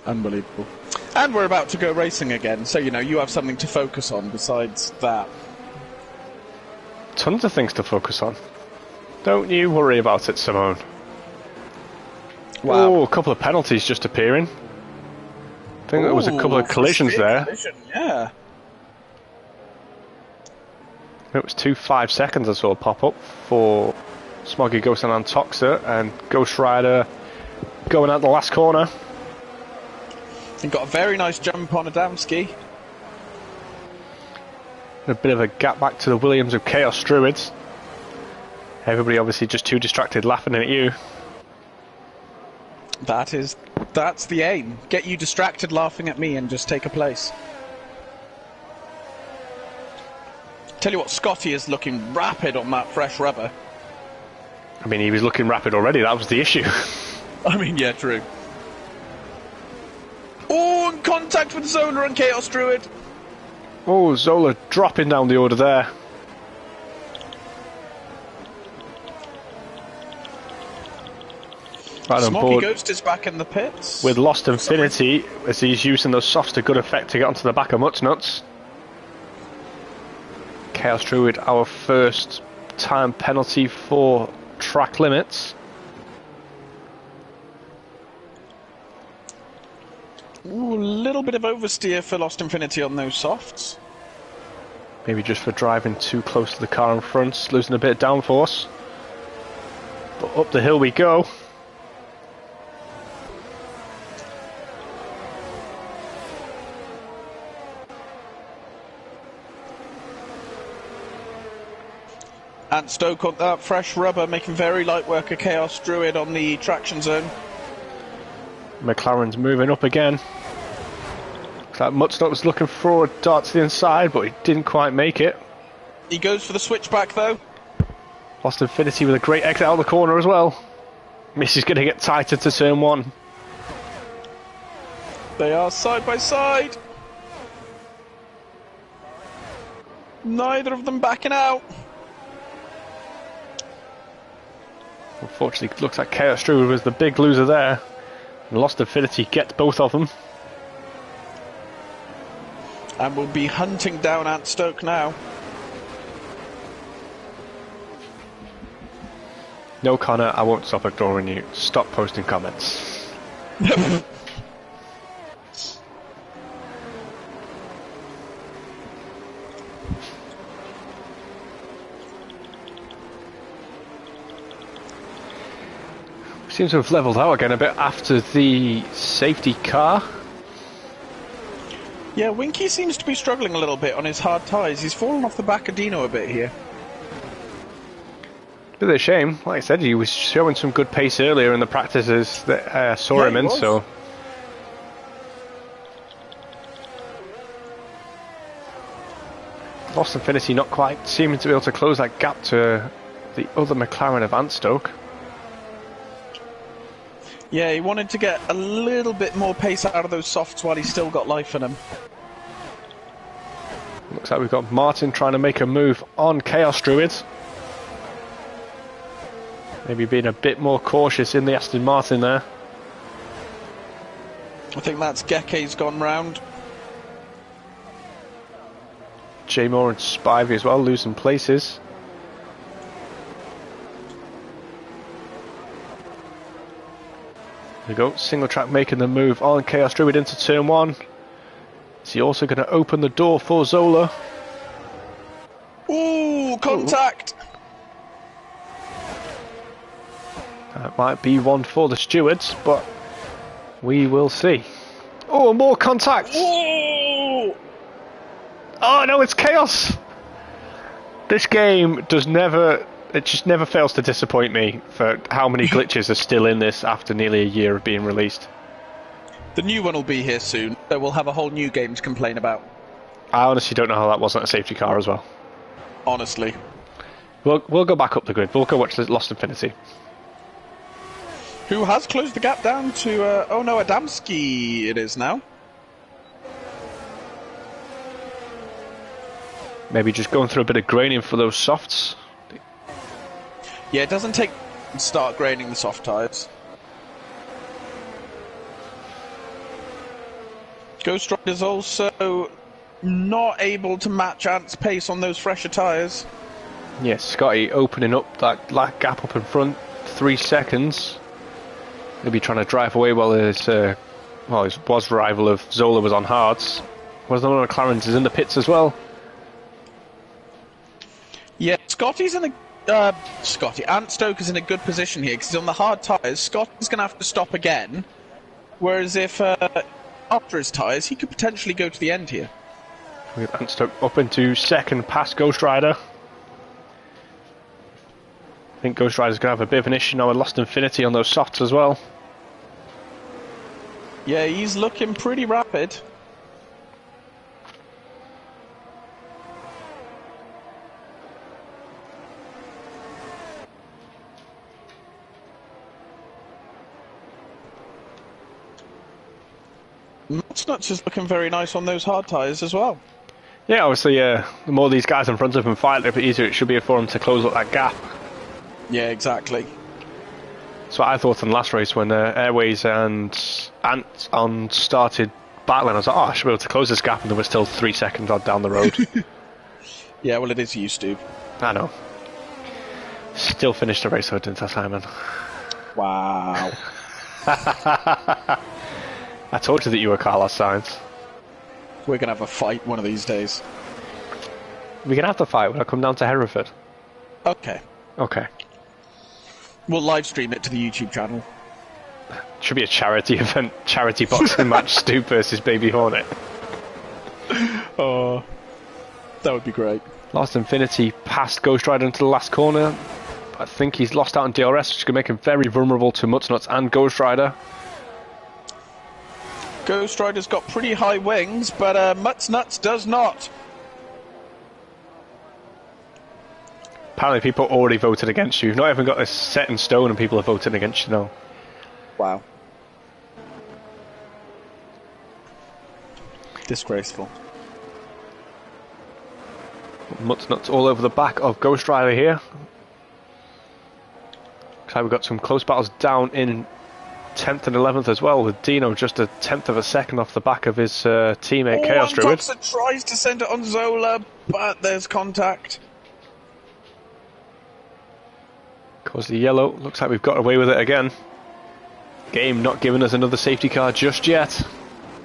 Unbelievable. And we're about to go racing again, so, you know, you have something to focus on besides that. Tons of things to focus on. Don't you worry about it, Simone. Wow. Oh, a couple of penalties just appearing. think there was a couple of collisions there. Collision, yeah. It was 5 seconds I saw pop up for Smoggy Ghost and Antoxa, and Ghost Rider going out the last corner. He got a very nice jump on Adamski. A bit of a gap back to the Williams of Chaos Druids. Everybody obviously just too distracted laughing at you. That's the aim. Get you distracted laughing at me and just take a place. Tell you what, Scotty is looking rapid on that fresh rubber. I mean, he was looking rapid already, that was the issue. I mean, yeah, true. Oh, in contact with Zola and Chaos Druid. Oh, Zola dropping down the order there. Right on Smoggy board Ghost is back in the pits. with Lost Infinity, as he's using those softs to good effect to get onto the back of Muttnuts. Chaos Druid, our first time penalty for track limits. Ooh, a little bit of oversteer for Lost Infinity on those softs. Maybe just for driving too close to the car in front, losing a bit of downforce. But up the hill we go. Ant Stoke on that fresh rubber, making very light work of Chaos Druid on the traction zone. McLaren's moving up again. Looks like Muttnuts was looking for a dart to the inside, but he didn't quite make it. He goes for the switchback though. Lost Infinity with a great exit out of the corner as well. Miss is going to get tighter to turn one. They are side by side. Neither of them backing out. Unfortunately, it looks like Chaos Druid was the big loser there. And Lost Infinity gets both of them. And we'll be hunting down Ant Stoke now. No, Connor, I won't stop ignoring you. Stop posting comments. Seems to have levelled out again a bit after the safety car. Yeah, Winky seems to be struggling a little bit on his hard tyres. He's fallen off the back of Dino a bit here. Bit of a shame. Like I said, he was showing some good pace earlier in the practices that I saw him in, so... Lost Infinity not quite seeming to be able to close that gap to the other McLaren of Ant Stoke. Yeah, he wanted to get a little bit more pace out of those softs while he's still got life in him. Looks like we've got Martin trying to make a move on Chaos Druids. Maybe being a bit more cautious in the Aston Martin there. I think that's Geke's gone round. J Moore and Spivey as well, losing places. There we go, single track making the move on Chaos Druid into turn one. Is he also going to open the door for Zola? Ooh, contact! That might be one for the stewards, but we will see. Oh, more contact! Ooh! Oh no, it's chaos! This game does never... It just never fails to disappoint me for how many glitches are still in this after nearly a year of being released. The new one will be here soon, so we'll have a whole new game to complain about. I honestly don't know how that wasn't a safety car as well. Honestly. We'll go back up the grid. We'll go watch Lost Infinity. Who has closed the gap down to... oh no, Adamski it is now. Maybe just going through a bit of graining for those softs. Yeah, it doesn't take... start graining the soft tyres. Ghost Rider's also not able to match Ant's pace on those fresher tyres. Yes, Scotty opening up that gap up in front, 3 seconds. He'll be trying to drive away while his well, his was rival of Zola was on hards. Was another McLaren's is in the pits as well. Yeah, Scotty's in a and Stoker's in a good position here because he's on the hard tyres. Scotty's going to have to stop again, whereas if after his tyres, he could potentially go to the end here. With Ant Stoke up into second, past Ghost Rider. I think Ghost Rider's going to have a bit of an issue now with Lost Infinity on those softs as well. Yeah, he's looking pretty rapid. Nuts is looking very nice on those hard tyres as well. Yeah, obviously, the more these guys in front of him fight, the bit easier it should be for him to close up that gap. Yeah, exactly. That's what I thought in the last race when Airways and Ant on started battling. I was like, oh, I should be able to close this gap, and then we're still 3 seconds odd down the road. Yeah, well, it is used to. I know. Still finished the race, though, didn't I, Simon? Wow. I told you that you were Carlos Sainz. We're going to have a fight one of these days. We're going to have to fight when I come down to Hereford. Okay. Okay. We'll live stream it to the YouTube channel. Should be a charity event, charity boxing match, Stu versus Baby Hornet. Oh, that would be great. Lost Infinity past Ghost Rider into the last corner. I think he's lost out on DRS, which could make him very vulnerable to Mutsnuts and Ghost Rider. Ghost Rider's got pretty high wings, but Mutsnuts does not. Apparently people already voted against you. You've not even got this set in stone and people are voting against you now. Wow. Disgraceful. Mutsnuts all over the back of Ghost Rider here. Looks like we've got some close battles down in 10th and 11th as well, with Dino just a 10th of a second off the back of his teammate Chaos Druid. Toxa tries to send it on Zola, but there's contact. Cause the yellow. Looks like we've got away with it again. Game not giving us another safety car just yet.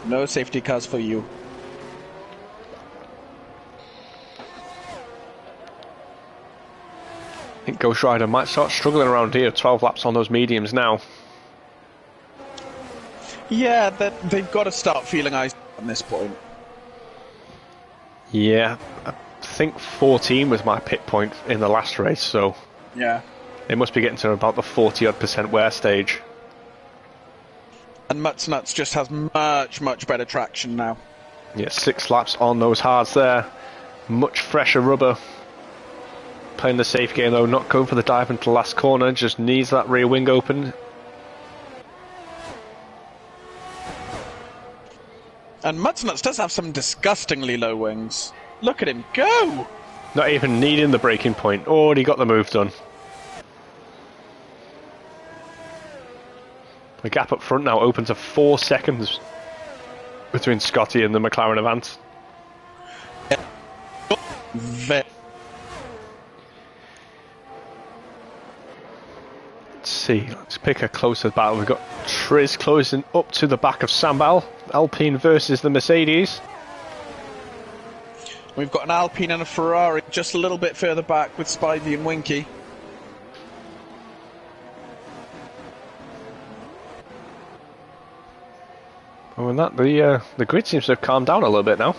No safety cars for you. I think Ghost Rider might start struggling around here. 12 laps on those mediums now. Yeah, they've got to start feeling ice at this point. Yeah, I think 14 was my pit point in the last race, so yeah, they must be getting to about the 40-odd% wear stage. And Mutsnuts just has much better traction now. Yeah, 6 laps on those hards there. Much fresher rubber. Playing the safe game though, not going for the dive into the last corner, just needs that rear wing open. And Mutsnuts does have some disgustingly low wings. Look at him go! Not even needing the braking point, already got the move done. The gap up front now open to 4 seconds between Scotty and the McLaren of Ant. Let's see, let's pick a closer battle. We've got Triz closing up to the back of Sambal. Alpine versus the Mercedes. We've got an Alpine and a Ferrari just a little bit further back with Spidey and Winky. Oh, and that the grid seems to have calmed down a little bit now.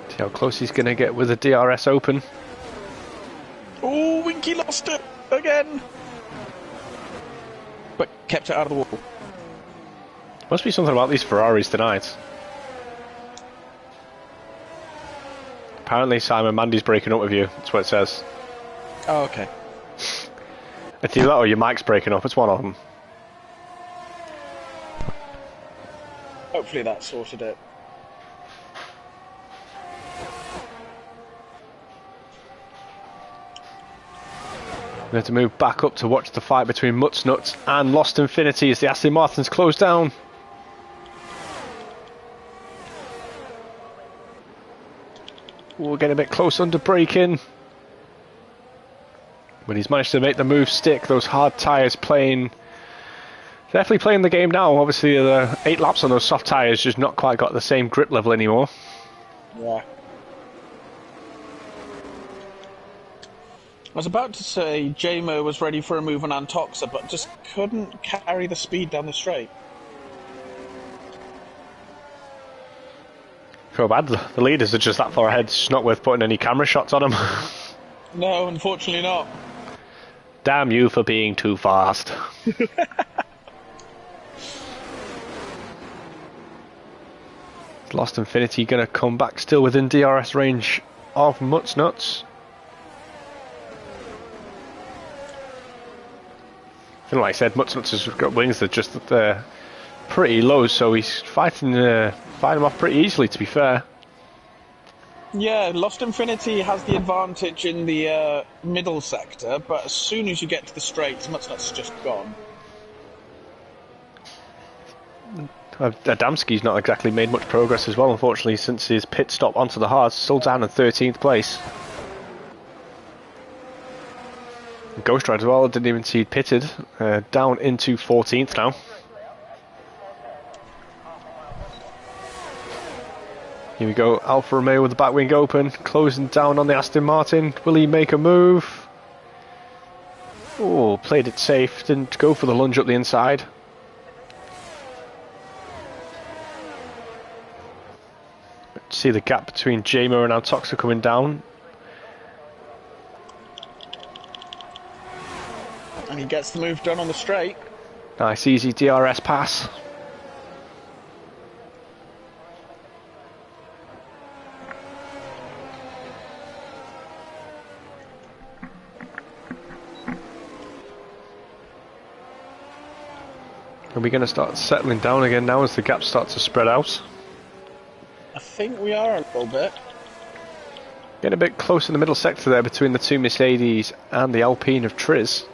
See how close he's going to get with the DRS open. Oh, Winky lost it again, but kept it out of the wall. Must be something about these Ferraris tonight. Apparently, Simon, Mandy's breaking up with you. That's what it says. Oh, okay. It's either that or your mic's breaking up. It's one of them. Hopefully that sorted it. We have to move back up to watch the fight between Mutsnuts and Lost Infinity as the Aston Martins close down. We'll get a bit close under braking. But he's managed to make the move stick. Those hard tyres definitely playing the game now. Obviously, the 8 laps on those soft tyres just not quite got the same grip level anymore. Yeah. I was about to say JMO was ready for a move on Antoxa, but just couldn't carry the speed down the straight. Feel bad. The leaders are just that far ahead. It's not worth putting any camera shots on them. No, unfortunately not. Damn you for being too fast. Lost Infinity going to come back still within DRS range of Mutsnuts. I feel like I said, Mutsnuts has got wings that just pretty low, so he's fighting them off pretty easily, to be fair. Yeah, Lost Infinity has the advantage in the middle sector, but as soon as you get to the straights, Mutsnuts just gone. Adamski's not exactly made much progress as well, unfortunately, since his pit stop onto the hards. Still down in 13th place. Ghost Rider as well, didn't even see pitted. Down into 14th now. Here we go, Alfa Romeo with the back wing open, closing down on the Aston Martin. Will he make a move? Oh, played it safe, didn't go for the lunge up the inside. See the gap between JMO and Antoxa coming down. And he gets the move done on the straight. Nice easy DRS pass. Are we going to start settling down again now as the gap starts to spread out? I think we are a little bit. Getting a bit close in the middle sector there between the 2 Mercedes and the Alpine of Triz.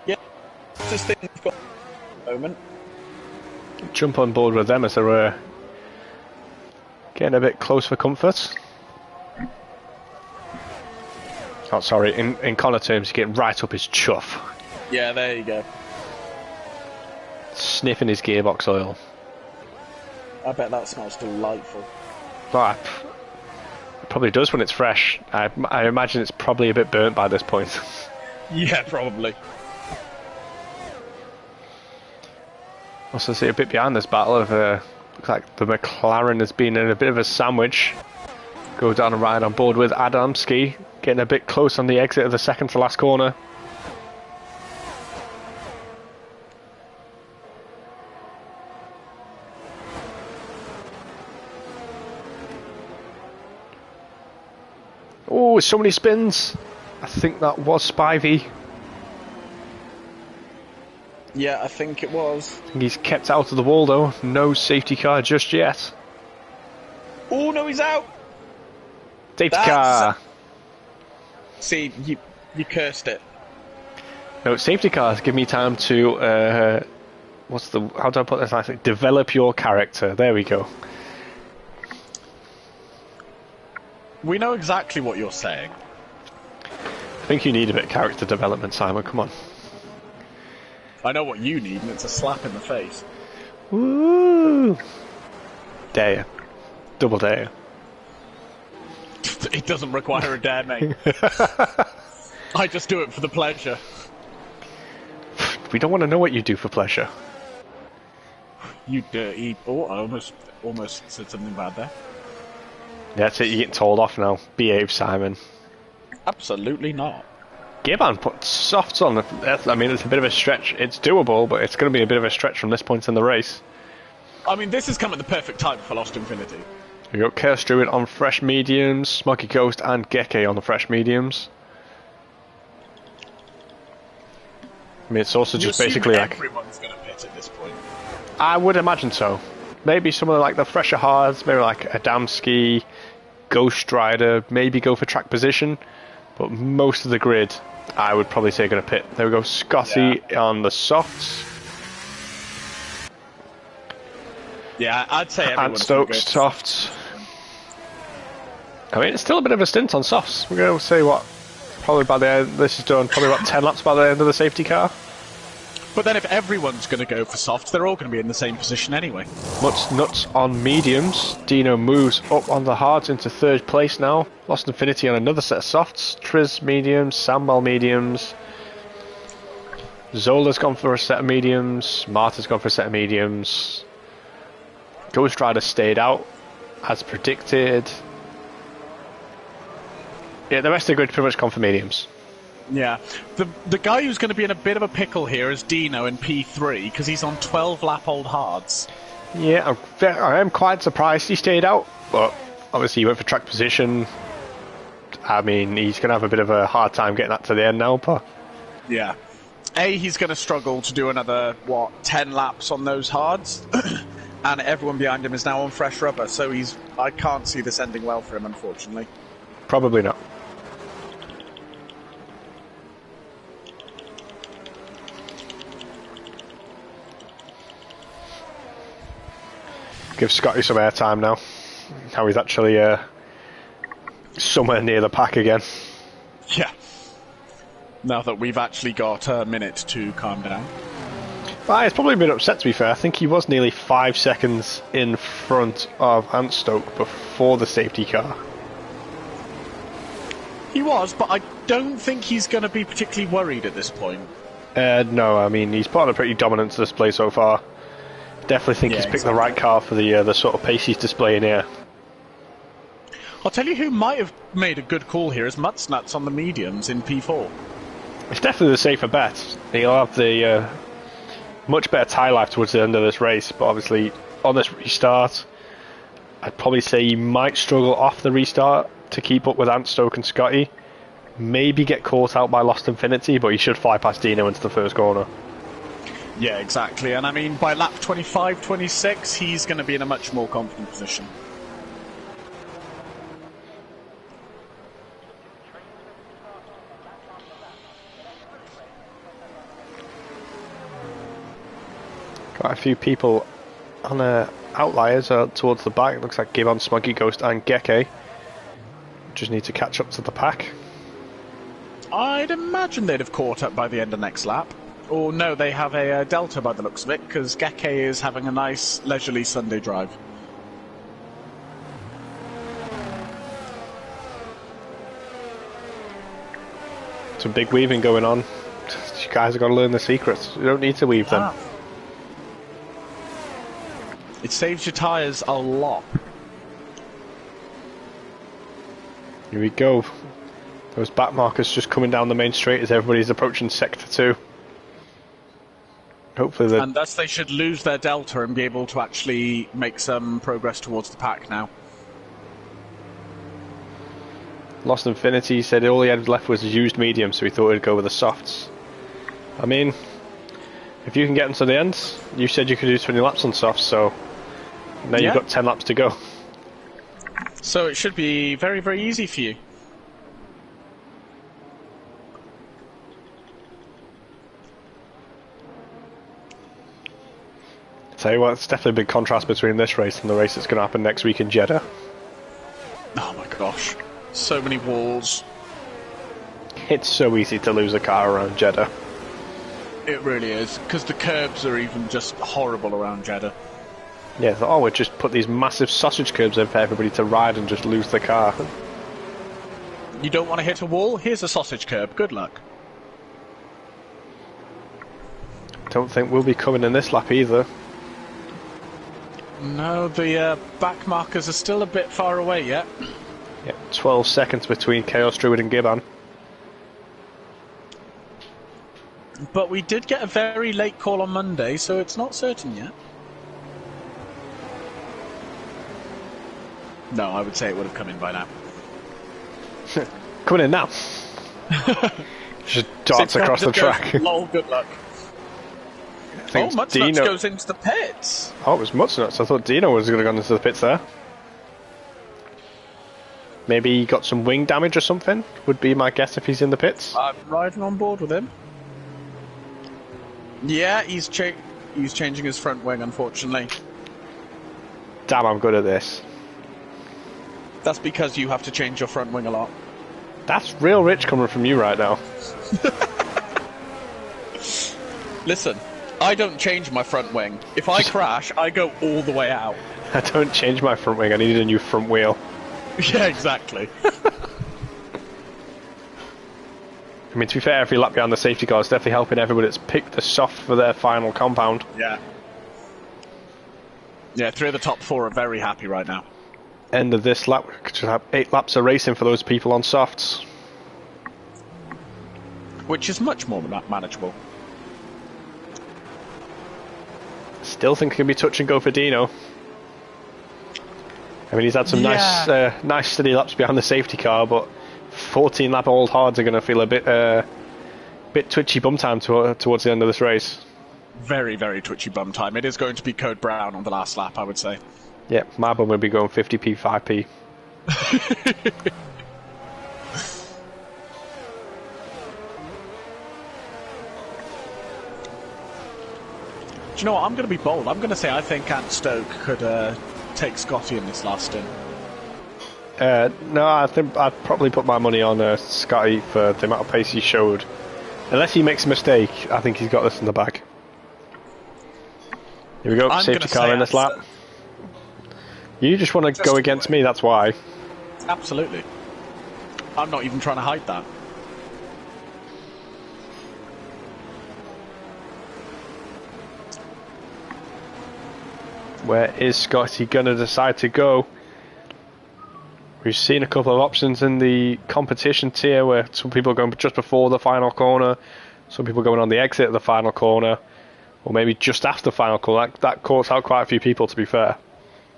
Yeah, this thing we've got at the moment. Jump on board with them as they're getting a bit close for comfort. Oh, sorry, in Connor terms, you get right up his chuff. Yeah, there you go. Sniffing his gearbox oil. I bet that smells delightful. Oh, it probably does when it's fresh. I imagine it's probably a bit burnt by this point. Yeah, probably. Also see a bit behind this battle of looks like the McLaren has been in a bit of a sandwich. Go down and ride on board with Adamski, getting a bit close on the exit of the second to last corner. Oh, so many spins. I think that was Spivey. Yeah, I think it was. I think he's kept out of the wall though. No safety car just yet. Oh no, he's out. Safety car. See, you cursed it. No, safety cars give me time to how do I put this nicely? Develop your character. There we go. We know exactly what you're saying. I think you need a bit of character development, Simon. Come on. I know what you need, and it's a slap in the face. Woo! Dare. Double dare. It doesn't require a dare, mate. I just do it for the pleasure. We don't want to know what you do for pleasure. You dirty... Oh, I almost said something bad there. That's it, you're getting told off now. Behave, Simon. Absolutely not. Gibbon put softs on. I mean, it's a bit of a stretch. It's doable, but it's going to be a bit of a stretch from this point in the race. I mean, this has come at the perfect time for Lost Infinity. We got Chaos Druid on fresh mediums, Smoggy Ghost and Geke on the fresh mediums. I mean, it's also just basically like... everyone's going to pit at this point. I would imagine so. Maybe some of like the fresher hards, maybe like Adamski, Ghost Rider, maybe go for track position. But most of the grid, I would probably say going to pit. There we go, Scotty on the softs. Yeah, I'd say everyone's and Stokes softs. I mean, it's still a bit of a stint on softs. We're going to say what? Probably by the end, this is done, probably about 10 laps by the end of the safety car. But then if everyone's going to go for softs, they're all going to be in the same position anyway. Mutts nuts on mediums. Dino moves up on the hards into third place now. Lost Infinity on another set of softs. Triz mediums, Sambal mediums. Zola's gone for a set of mediums. Marta's gone for a set of mediums. Ghost Rider stayed out, as predicted. Yeah, the rest of the grid pretty much gone for mediums. Yeah. The guy who's going to be in a bit of a pickle here is Dino in P3, because he's on 12 lap old hards. Yeah, I am quite surprised he stayed out, but obviously he went for track position. I mean, he's going to have a bit of a hard time getting that to the end now, but... Yeah. He's going to struggle to do another, 10 laps on those hards, and everyone behind him is now on fresh rubber, so I can't see this ending well for him, unfortunately. Probably not. Give Scotty some airtime now. How he's actually somewhere near the pack again. Yeah. Now that we've actually got a minute to calm down. Well, he's probably been upset, to be fair. I think he was nearly 5 seconds in front of Antstoke before the safety car. He was, but I don't think he's going to be particularly worried at this point. No, I mean, he's put on a pretty dominant display so far. Definitely think he's picked the right car for the sort of pace he's displaying here. I'll tell you who might have made a good call here is Mutsnuts on the mediums in P4. It's definitely the safer bet. He'll have the much better tyre life towards the end of this race, but obviously on this restart, I'd probably say he might struggle off the restart to keep up with Antstoke and Scotty. Maybe get caught out by Lost Infinity, but he should fly past Dino into the first corner. Yeah, exactly. And I mean, by lap 25, 26, he's going to be in a much more confident position. Quite a few people on outliers towards the back. It looks like Gibbon, Smuggy Ghost and Geke. Just need to catch up to the pack. I'd imagine they'd have caught up by the end of next lap. Or no, they have a delta by the looks of it, because Geke is having a nice leisurely Sunday drive. Some big weaving going on. You guys have got to learn the secrets. You don't need to weave them. It saves your tyres a lot. Here we go. Those back markers just coming down the main straight as everybody's approaching Sector 2. Hopefully and thus they should lose their delta and be able to actually make some progress towards the pack now. Lost Infinity said all he had left was used medium, so he thought he'd go with the softs. I mean, if you can get them to the end, you said you could do 20 laps on softs, so now you've got 10 laps to go. So it should be very, very easy for you. Tell you what, it's definitely a big contrast between this race and the race that's going to happen next week in Jeddah. Oh my gosh, so many walls. It's so easy to lose a car around Jeddah. It really is, because the curbs are even just horrible around Jeddah. Yeah, we'd just put these massive sausage curbs in for everybody to ride and just lose the car. You don't want to hit a wall? Here's a sausage curb, good luck. Don't think we'll be coming in this lap either. No, the back markers are still a bit far away yet. Yeah, 12 seconds between Chaos Druid and Gibbon. But we did get a very late call on Monday, so it's not certain yet. No, I would say it would have come in by now. Coming in now. Just darts across the track. Lol, good luck. Oh, Mutsnuts goes into the pits. Oh, it was Mutsnuts. I thought Dino was going to go into the pits there. Maybe he got some wing damage or something, would be my guess if he's in the pits. I'm riding on board with him. Yeah, he's changing his front wing, unfortunately. Damn, I'm good at this. That's because you have to change your front wing a lot. That's real rich coming from you right now. Listen, I don't change my front wing. If I crash, I go all the way out. I don't change my front wing, I need a new front wheel. Yeah, exactly. I mean, to be fair, every lap behind the safety car is definitely helping everybody that's picked the soft for their final compound. Yeah. Yeah, 3 of the top 4 are very happy right now. End of this lap, we could just have 8 laps of racing for those people on softs. Which is much more manageable. Still think it can be touch and go for Dino. I mean, he's had some nice steady laps behind the safety car, but 14 lap old hards are going to feel a bit twitchy bum time towards the end of this race. Very, very twitchy bum time. It is going to be Code Brown on the last lap, I would say. Yeah, my bum will be going 50p, 5p. Do you know what? I'm going to be bold. I'm going to say I think Ant Stoke could take Scotty in this last stint. No, I think I'd probably put my money on Scotty for the amount of pace he showed. Unless he makes a mistake, I think he's got this in the bag. Here we go, safety car in this lap. You just want to go against me, that's why. Absolutely. I'm not even trying to hide that. Where is Scotty going to decide to go? We've seen a couple of options in the competition tier where some people are going just before the final corner, some people going on the exit of the final corner, or maybe just after the final corner. That caught out quite a few people, to be fair.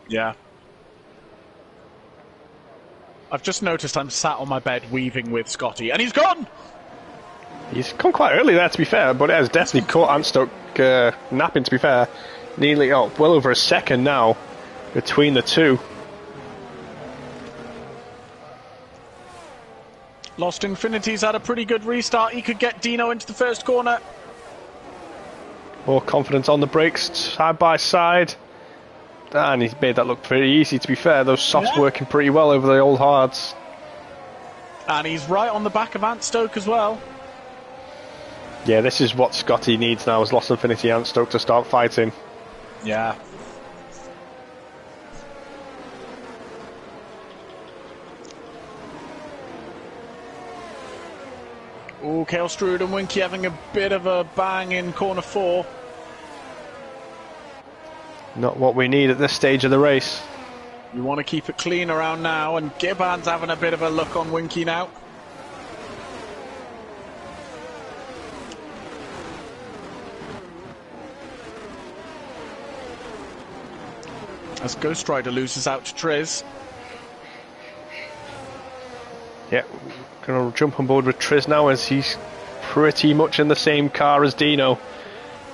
Yeah. I've just noticed I'm sat on my bed weaving with Scotty, and he's gone! He's gone quite early there, to be fair, but it has definitely caught Anstoke napping, to be fair. Nearly, well over a second now between the two. Lost Infinity's had a pretty good restart. He could get Dino into the first corner. More confidence on the brakes, side by side. And he's made that look pretty easy, to be fair. Those softs working pretty well over the old hards. And he's right on the back of Ant Stoke as well. Yeah, this is what Scotty needs now, is Lost Infinity and Stoke to start fighting. Yeah. Oh, Chaos Druid and Winky having a bit of a bang in corner 4. Not what we need at this stage of the race. We want to keep it clean around now, and Gibbon's having a bit of a look on Winky now. As Ghost Rider loses out to Triz. Yeah, going to jump on board with Triz now as he's pretty much in the same car as Dino.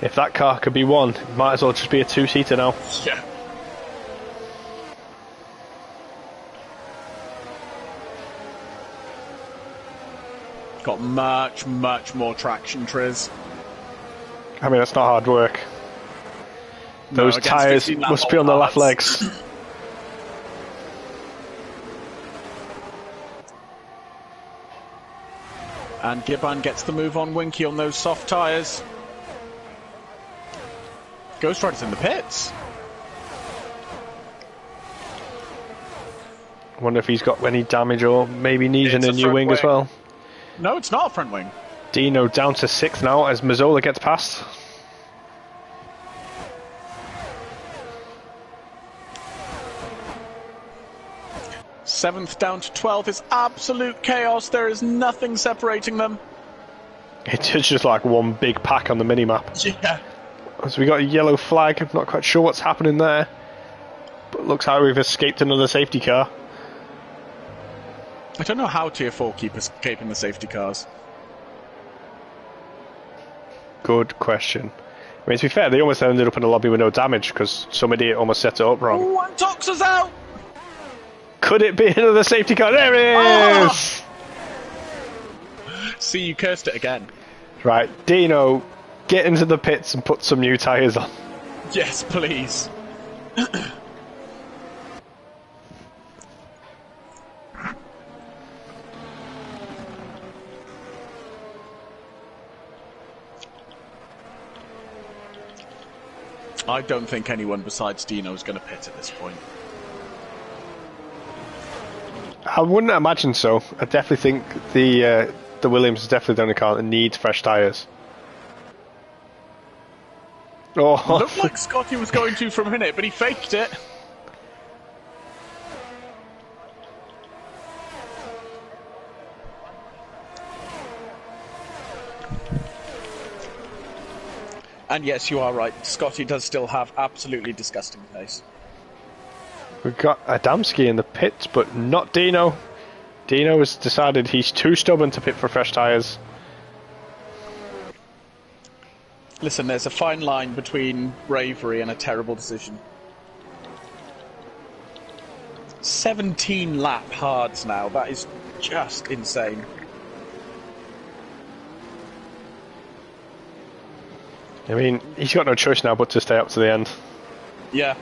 If that car could be one, it might as well just be a two-seater now. Yeah. Got much, much more traction, Triz. I mean, that's not hard work. Those tyres must be on the left legs. And Gibbon gets the move on Winky on those soft tyres. Ghost Rider's in the pits. I wonder if he's got any damage or maybe needs a new wing as well. No, it's not a front wing. Dino down to 6th now as Mazzola gets past. Seventh down to 12th is absolute chaos. There is nothing separating them. It's just like one big pack on the minimap. Yeah. So we got a yellow flag. I'm not quite sure what's happening there. But it looks like we've escaped another safety car. I don't know how Tier 4 keep escaping the safety cars. Good question. I mean, to be fair, they almost ended up in a lobby with no damage because some idiot almost set it up wrong. Oh, and Toxa's out! Could it be another safety car? There it is! See, you cursed it again. Right, Dino, get into the pits and put some new tyres on. Yes, please. I don't think anyone besides Dino is going to pit at this point. I wouldn't imagine so. I definitely think the Williams is definitely the only car that needs fresh tyres. Oh, Looked like Scotty was going to from a minute, but he faked it. And yes, you are right. Scotty does still have absolutely disgusting pace. We've got Adamski in the pits, but not Dino. Dino has decided he's too stubborn to pit for fresh tyres. Listen, there's a fine line between bravery and a terrible decision. 17 lap hards now. That is just insane. I mean, he's got no choice now but to stay up to the end. Yeah.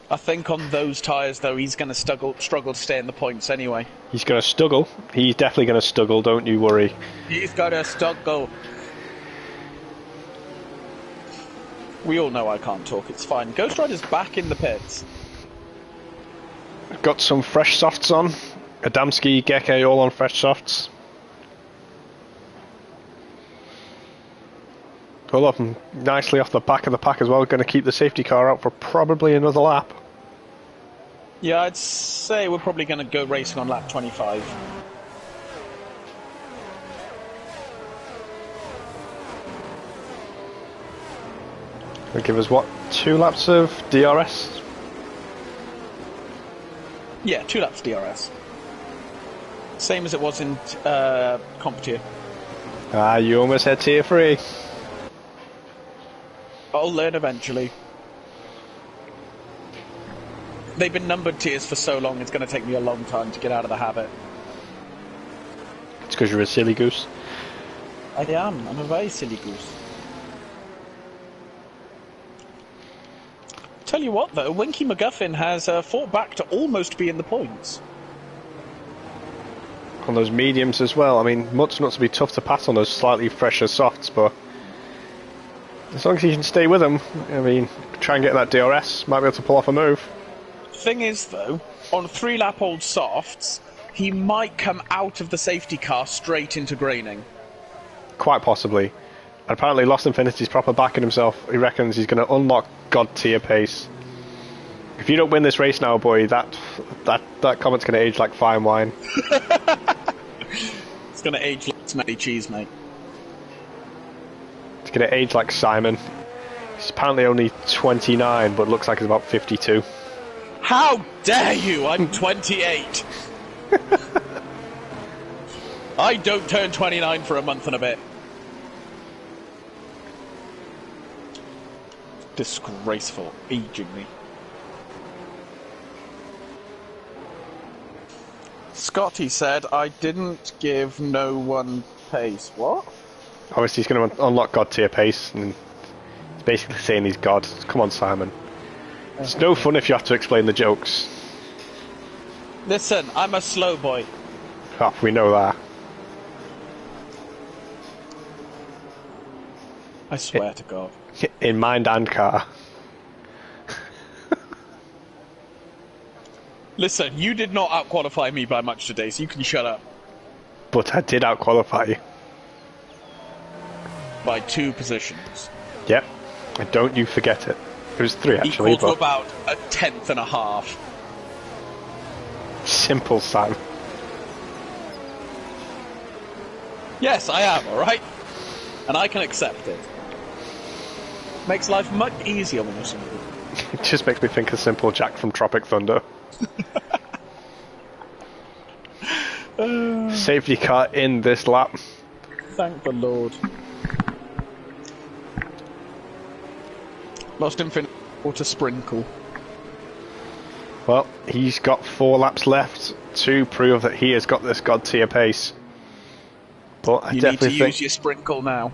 I think on those tyres, though, he's going to struggle to stay in the points anyway. He's going to struggle. He's definitely going to struggle, don't you worry. He's going to struggle. We all know I can't talk, it's fine. Ghost Rider's back in the pits. Got some fresh softs on. Adamski, Geke, all on fresh softs. Pull up and nicely off the back of the pack as well. Going to keep the safety car out for probably another lap. Yeah, I'd say we're probably going to go racing on lap 25. Will give us what, 2 laps of DRS? Yeah, 2 laps DRS. Same as it was in Comp Tier. Ah, you almost had tier 3. I'll learn eventually. They've been numbered tiers for so long, it's going to take me a long time to get out of the habit. It's because you're a silly goose. I am. I'm a very silly goose. Tell you what, though, Winky McGuffin has fought back to almost be in the points. On those mediums as well. I mean, Mutt's not to be tough to pass on those slightly fresher softs, but as long as he can stay with them, I mean, try and get that DRS, might be able to pull off a move. Thing is, though, on 3-lap-old softs, he might come out of the safety car straight into graining. Quite possibly. And apparently Lost Infinity's proper backing himself. He reckons he's going to unlock God tier pace. If you don't win this race now, boy, that comment's going to age like fine wine. It's going to age like smelly cheese, mate. It's going to age like Simon. He's apparently only 29, but looks like he's about 52. How dare you! I'm 28! I don't turn 29 for a month and a bit. Disgraceful, aging me. Scotty said I didn't give no one pace. What? Obviously he's going to unlock God tier pace, and he's basically saying he's God. Come on, Simon. It's no fun if you have to explain the jokes. Listen, I'm a slow boy. Oh, we know that. I swear to God. In mind and car. Listen, you did not outqualify me by much today, so you can shut up. But I did outqualify you. By 2 positions. Yep. And don't you forget it. It was 3 actually. Equal to but about a tenth and a half. simple, Sam. Yes, I am, alright? And I can accept it. Makes life much easier when you're single. It just makes me think of Simple Jack from Tropic Thunder. Safety car in this lap. Thank the Lord. Lost Infinite Water Sprinkle. Well, he's got 4 laps left to prove that he has got this God tier pace. But You need to use your sprinkle now.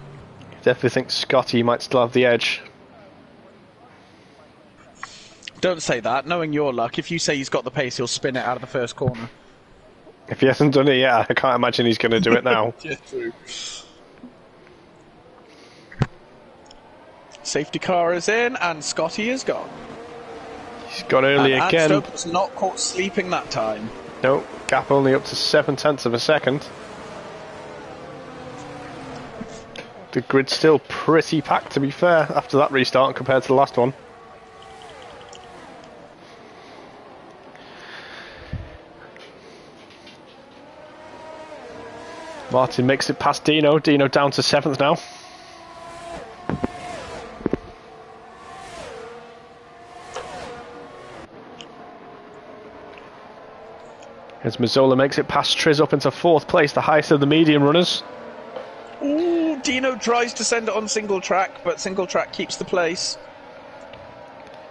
Definitely think Scotty might still have the edge. Don't say that. Knowing your luck, if you say he's got the pace, he'll spin it out of the first corner. If he hasn't done it yet, I can't imagine he's going to do it now. Yeah, true. Safety car is in, and Scotty is gone. He's gone early and again. Antstoke was not caught sleeping that time. No, gap only up to 0.7 of a second. The grid's still pretty packed, to be fair, after that restart compared to the last one. Martin makes it past Dino. Dino down to 7th now. As Mazzola makes it past Triz up into 4th place, the highest of the medium runners. Ooh, Dino tries to send it on single track, but single track keeps the place.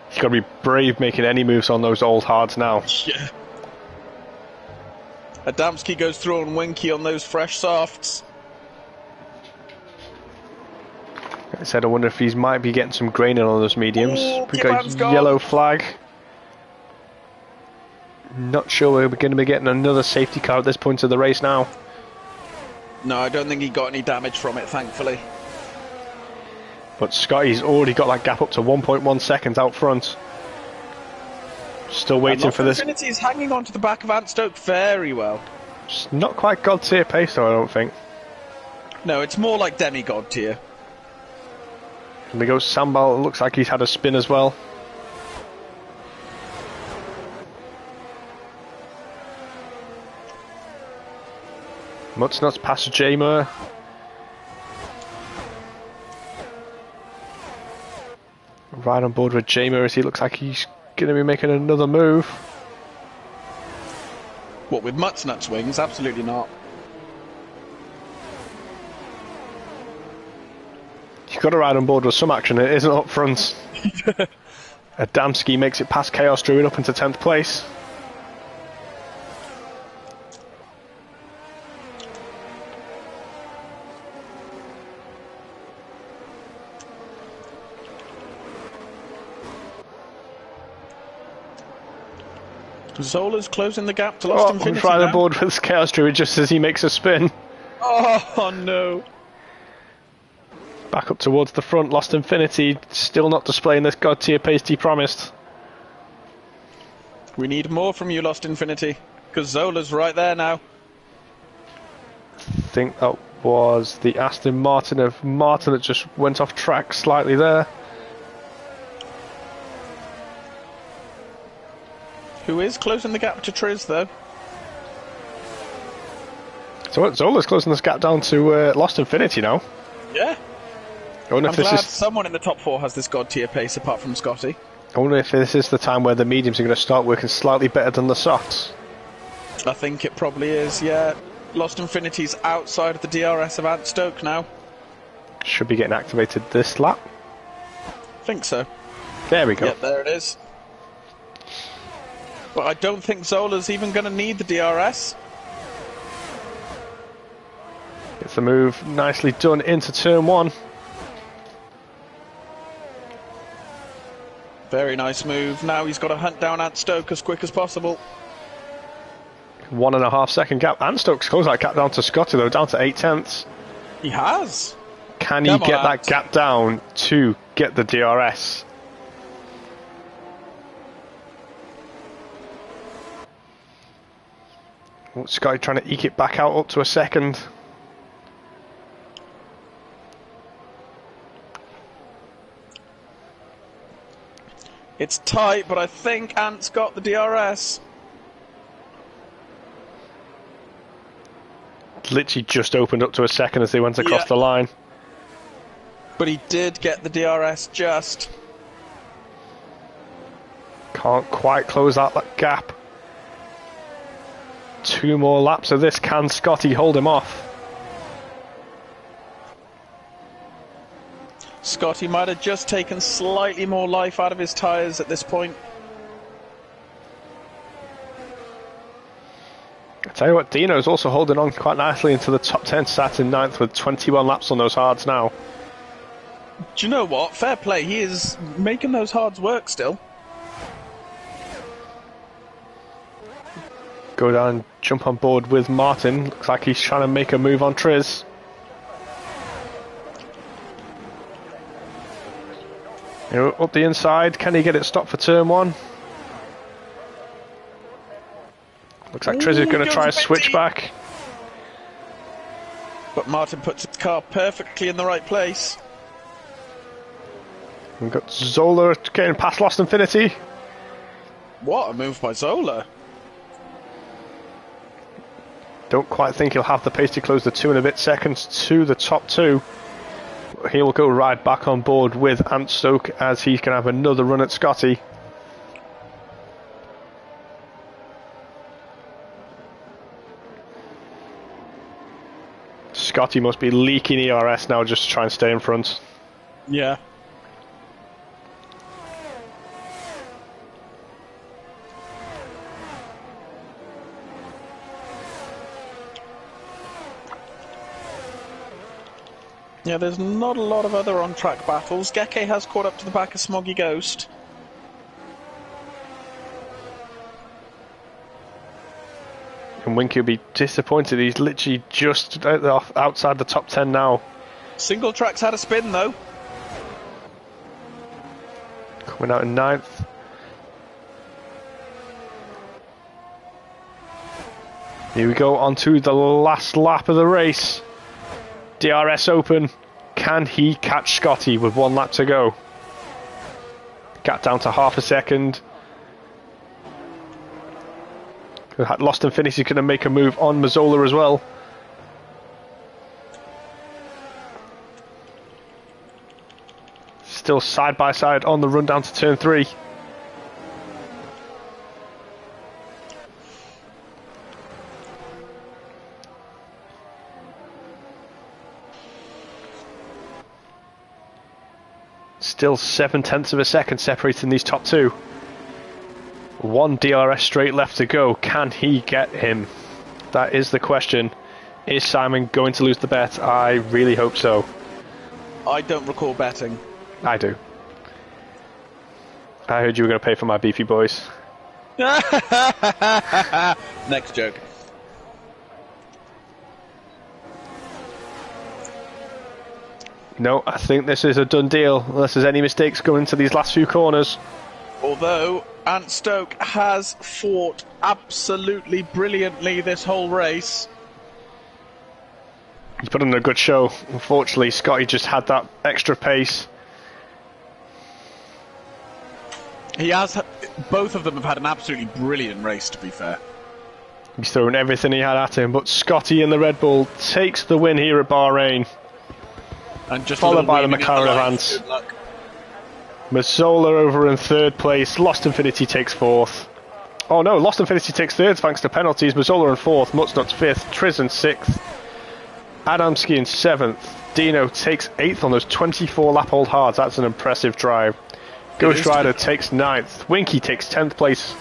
He's got to be brave making any moves on those old hards now. Yeah. Adamski goes through on Winky on those fresh softs. I said I wonder if he might be getting some grain in on those mediums. Ooh, We got a yellow flag. Not sure we're going to be getting another safety car at this point of the race now. No, I don't think he got any damage from it, thankfully. But Scotty's already got that gap up to 1.1 seconds out front. Still waiting for this. Infinity's hanging on to the back of Antstoke very well. It's not quite God tier pace though, I don't think. No, it's more like demigod tier. And we go Sambal, it looks like he's had a spin as well. Mutsnuts past Jamer. Right on board with Jamer as he looks like he's going to be making another move. What, with Mutsnuts wings? Absolutely not. You've got to ride on board with some action, it isn't up front. Adamski makes it past Chaos Druid up into 10th place. Zola's closing the gap to Lost Infinity right now. on board with Chaos Druid just as he makes a spin. Oh no. Back up towards the front, Lost Infinity, still not displaying this God tier pace he promised. We need more from you, Lost Infinity, because Zola's right there now. I think that was the Aston Martin of Martin that just went off track slightly there. Who is closing the gap to Triz, though? So Zola's closing this gap down to Lost Infinity now. Yeah. I wonder I'm if this glad is. someone in the top 4 has this God tier pace apart from Scotty. I wonder if this is the time where the mediums are going to start working slightly better than the softs. I think it probably is, yeah. Lost Infinity's outside of the DRS of Antstoke now. Should be getting activated this lap. Think so. There we go. Yep, there it is. But I don't think Zola's even going to need the DRS. Gets the move nicely done into turn 1. Very nice move. Now he's got to hunt down Antstoke as quick as possible. 1.5 second gap. And Stokes closed that gap down to Scotty though, down to 8/10. He has. Can he get that gap down to get the DRS? Oh, Scotty trying to eke it back out up to a second. It's tight, but I think Ant's got the DRS. Literally just opened up to a second as they went across the line. But he did get the DRS just. Can't quite close out that gap. 2 more laps of this. Can Scotty hold him off? Scotty might have just taken slightly more life out of his tyres at this point. I tell you what, Dino's also holding on quite nicely into the top 10, sat in 9th with 21 laps on those hards now. Do you know what? Fair play. He is making those hards work still. Go down, jump on board with Martin. Looks like he's trying to make a move on Triz. Up the inside, can he get it stopped for turn 1? Looks like Triz is going to try a switchback. But Martin puts his car perfectly in the right place. We've got Zola getting past Lost Infinity. What a move by Zola. Don't quite think he'll have the pace to close the 2 and a bit seconds to the top 2. He will go right back on board with Ant Stoke as he can have another run at Scotty. Scotty must be leaking ERS now just to try and stay in front. Yeah. Yeah, there's not a lot of other on-track battles. Geke has caught up to the back of Smoggy Ghost. And Winky will be disappointed. He's literally just outside the top 10 now. Single track's had a spin, though. Coming out in 9th. Here we go, on to the last lap of the race. DRS open. Can he catch Scotty with 1 lap to go? Gap down to half a second. Lost Infinity going to make a move on Mazzola as well. Still side by side on the run down to turn 3. Still 7/10 of a second separating these top 2. 1 DRS straight left to go. Can he get him? That is the question. Is Simon going to lose the bet? I really hope so. I don't recall betting. I do. I heard you were going to pay for my beefy boys. Next joke. No, I think this is a done deal, unless there's any mistakes going into these last few corners. Although Ant Stoke has fought absolutely brilliantly this whole race. He's put on a good show. Unfortunately, Scotty just had that extra pace. He has. Both of them have had an absolutely brilliant race, to be fair. He's thrown everything he had at him, but Scotty in the Red Bull takes the win here at Bahrain. And just followed by the McLaren Advance. Mazzola over in 3rd place. Lost Infinity takes 4th. Oh no, Lost Infinity takes 3rd thanks to penalties. Mazzola in 4th. Mutsnuts 5th. Triz in 6th. Adamski in 7th. Dino takes 8th on those 24 lap old hards. That's an impressive drive. Ghost Rider takes 9th. Winky takes 10th place.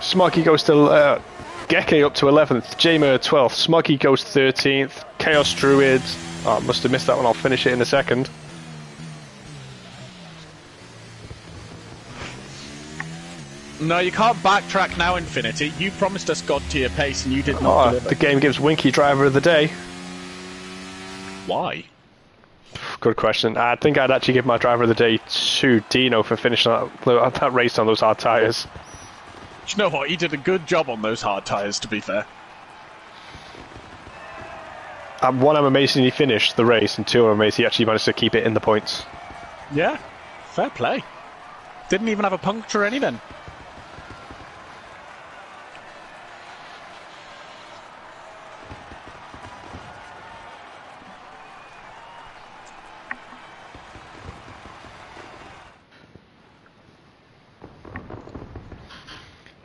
Smoggy goes to Geke up to 11th. Jamer 12th. Smoggy goes 13th. Chaos Druid. Oh, must have missed that one. I'll finish it in a second. No, you can't backtrack now, Infinity. You promised us God tier pace and you did not deliver. The game gives Winky driver of the day. Why? Good question. I think I'd actually give my driver of the day to Dino for finishing that race on those hard tyres. Do you know what? He did a good job on those hard tyres, to be fair. One, I'm amazed he finished the race, and 2, I'm amazed he actually managed to keep it in the points. Yeah, fair play. Didn't even have a puncture or anything.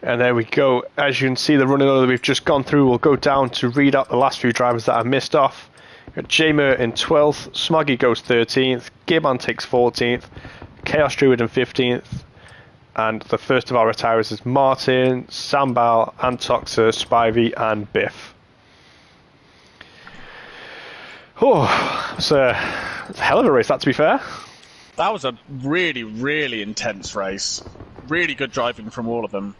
And there we go. As you can see, the running order that we've just gone through will go down to read out the last few drivers that I missed off. Got Jamer in 12th, Smoggy goes 13th, Gibbon takes 14th, Chaos Druid in 15th, and the first of our retirers is Martin, Sambal, Antoxa, Spivey, and Biff. Oh, it's a hell of a race, that, to be fair. That was a really, really intense race. Really good driving from all of them.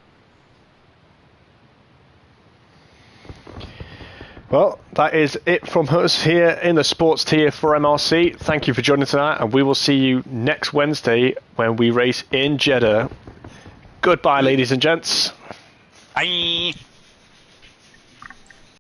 Well, that is it from us here in the sports tier for MRC. Thank you for joining tonight, and we will see you next Wednesday when we race in Jeddah. Goodbye, ladies and gents. Bye.